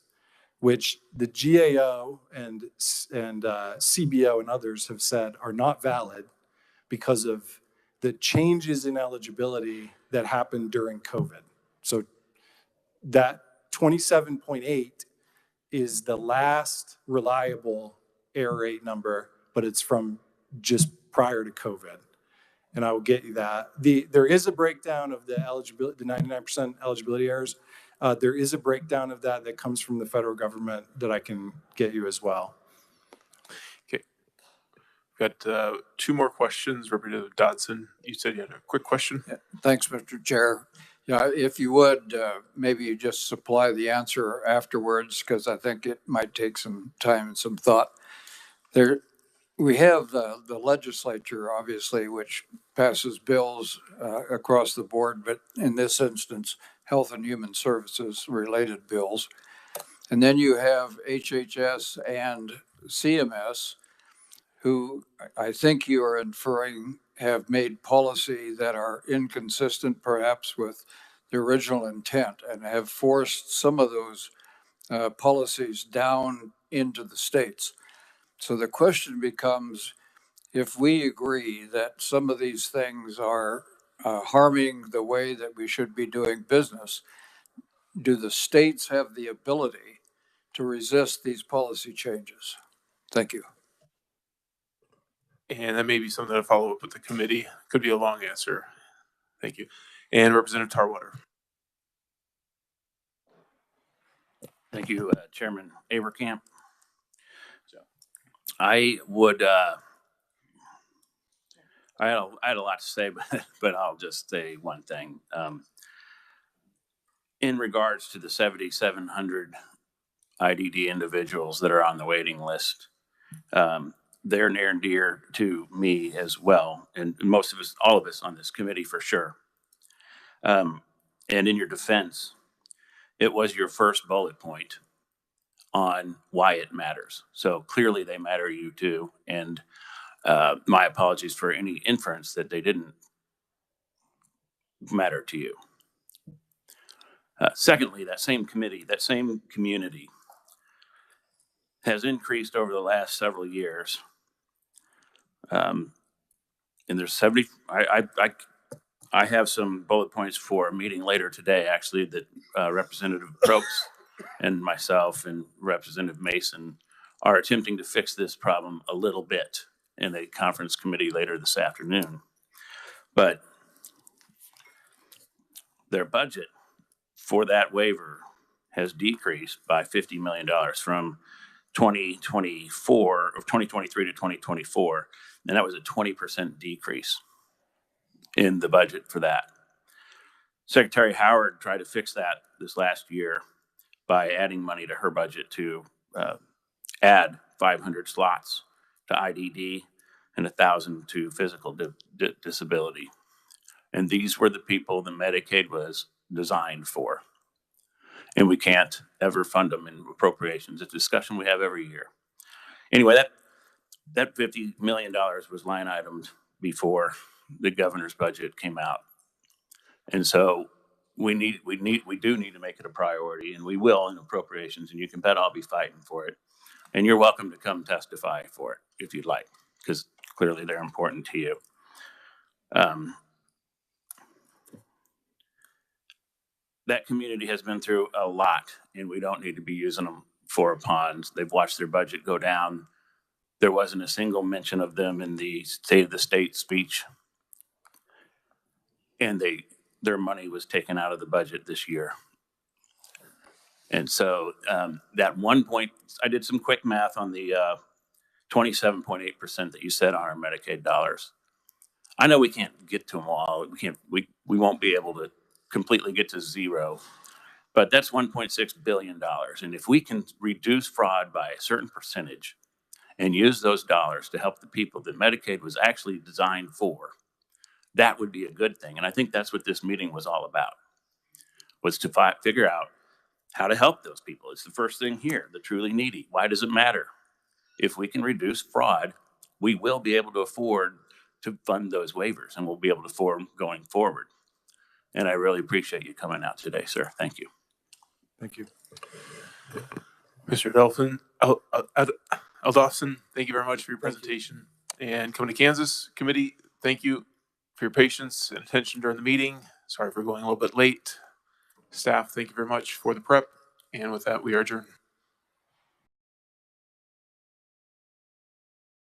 which the GAO and CBO and others have said are not valid because of the changes in eligibility that happened during COVID. So that 27.8 is the last reliable error rate number, but it's from just prior to COVID. And I will get you that. There is a breakdown of the eligibility, the 99% eligibility errors. There is a breakdown of that comes from the federal government that I can get you as well. Okay. Got 2 more questions. Representative Dodson, you said you had a quick question. Yeah, thanks, Mr. Chair. Yeah, if you would, maybe you just supply the answer afterwards, because I think it might take some time and some thought. We have the legislature, obviously, which passes bills across the board, but in this instance, Health and Human Services related bills. And then you have HHS and CMS, who I think you are inferring have made policy that are inconsistent perhaps with the original intent and have forced some of those policies down into the states. So the question becomes, if we agree that some of these things are harming the way that we should be doing business, do the states have the ability to resist these policy changes? Thank you. And that may be something to follow up with the committee. Could be a long answer. Thank you. And Representative Tarwater. Thank you, Chairman Avercamp. So I would, I had a lot to say, but I'll just say one thing. In regards to the 7,700 IDD individuals that are on the waiting list, they're near and dear to me as well, and most of us, all of us on this committee for sure. And in your defense, it was your first bullet point on why it matters. So clearly they matter to you too. And my apologies for any inference that they didn't matter to you. Secondly, that same committee, that same community has increased over the last several years. And there's 70, I have some bullet points for a meeting later today, actually, that Representative Brooks and myself and Representative Mason are attempting to fix this problem a little bit in a conference committee later this afternoon. But their budget for that waiver has decreased by $50 million from 2024 or 2023 to 2024. And that was a 20% decrease in the budget for that. Secretary Howard tried to fix that this last year by adding money to her budget to add 500 slots to IDD and 1,000 to physical disability. And these were the people the Medicaid was designed for. And we can't ever fund them in appropriations. It's a discussion we have every year. Anyway, that $50 million was line itemed before the governor's budget came out. And so we do need to make it a priority, and we will in appropriations, and you can bet I'll be fighting for it. And you're welcome to come testify for it if you'd like, because clearly they're important to you. That community has been through a lot, and we don't need to be using them for ponds. They've watched their budget go down. There wasn't a single mention of them in the State of the State speech, and their money was taken out of the budget this year. And so that 1 point, I did some quick math on the 27.8% that you said on our Medicaid dollars. I know we can't get to them all. We won't be able to completely get to zero, but that's $1.6 billion. And if we can reduce fraud by a certain percentage and use those dollars to help the people that Medicaid was actually designed for, that would be a good thing. And I think that's what this meeting was all about, was to figure out how to help those people. It's the first thing here, the truly needy. Why does it matter? If we can reduce fraud, we will be able to afford to fund those waivers, and we'll be able to afford them going forward. And I really appreciate you coming out today, sir. Thank you. Thank you. Mr. Delphin, Eldofson, thank you very much for your presentation. And coming to Kansas Committee, thank you for your patience and attention during the meeting. Sorry for going a little bit late. Staff, thank you very much for the prep. And with that, we are adjourned.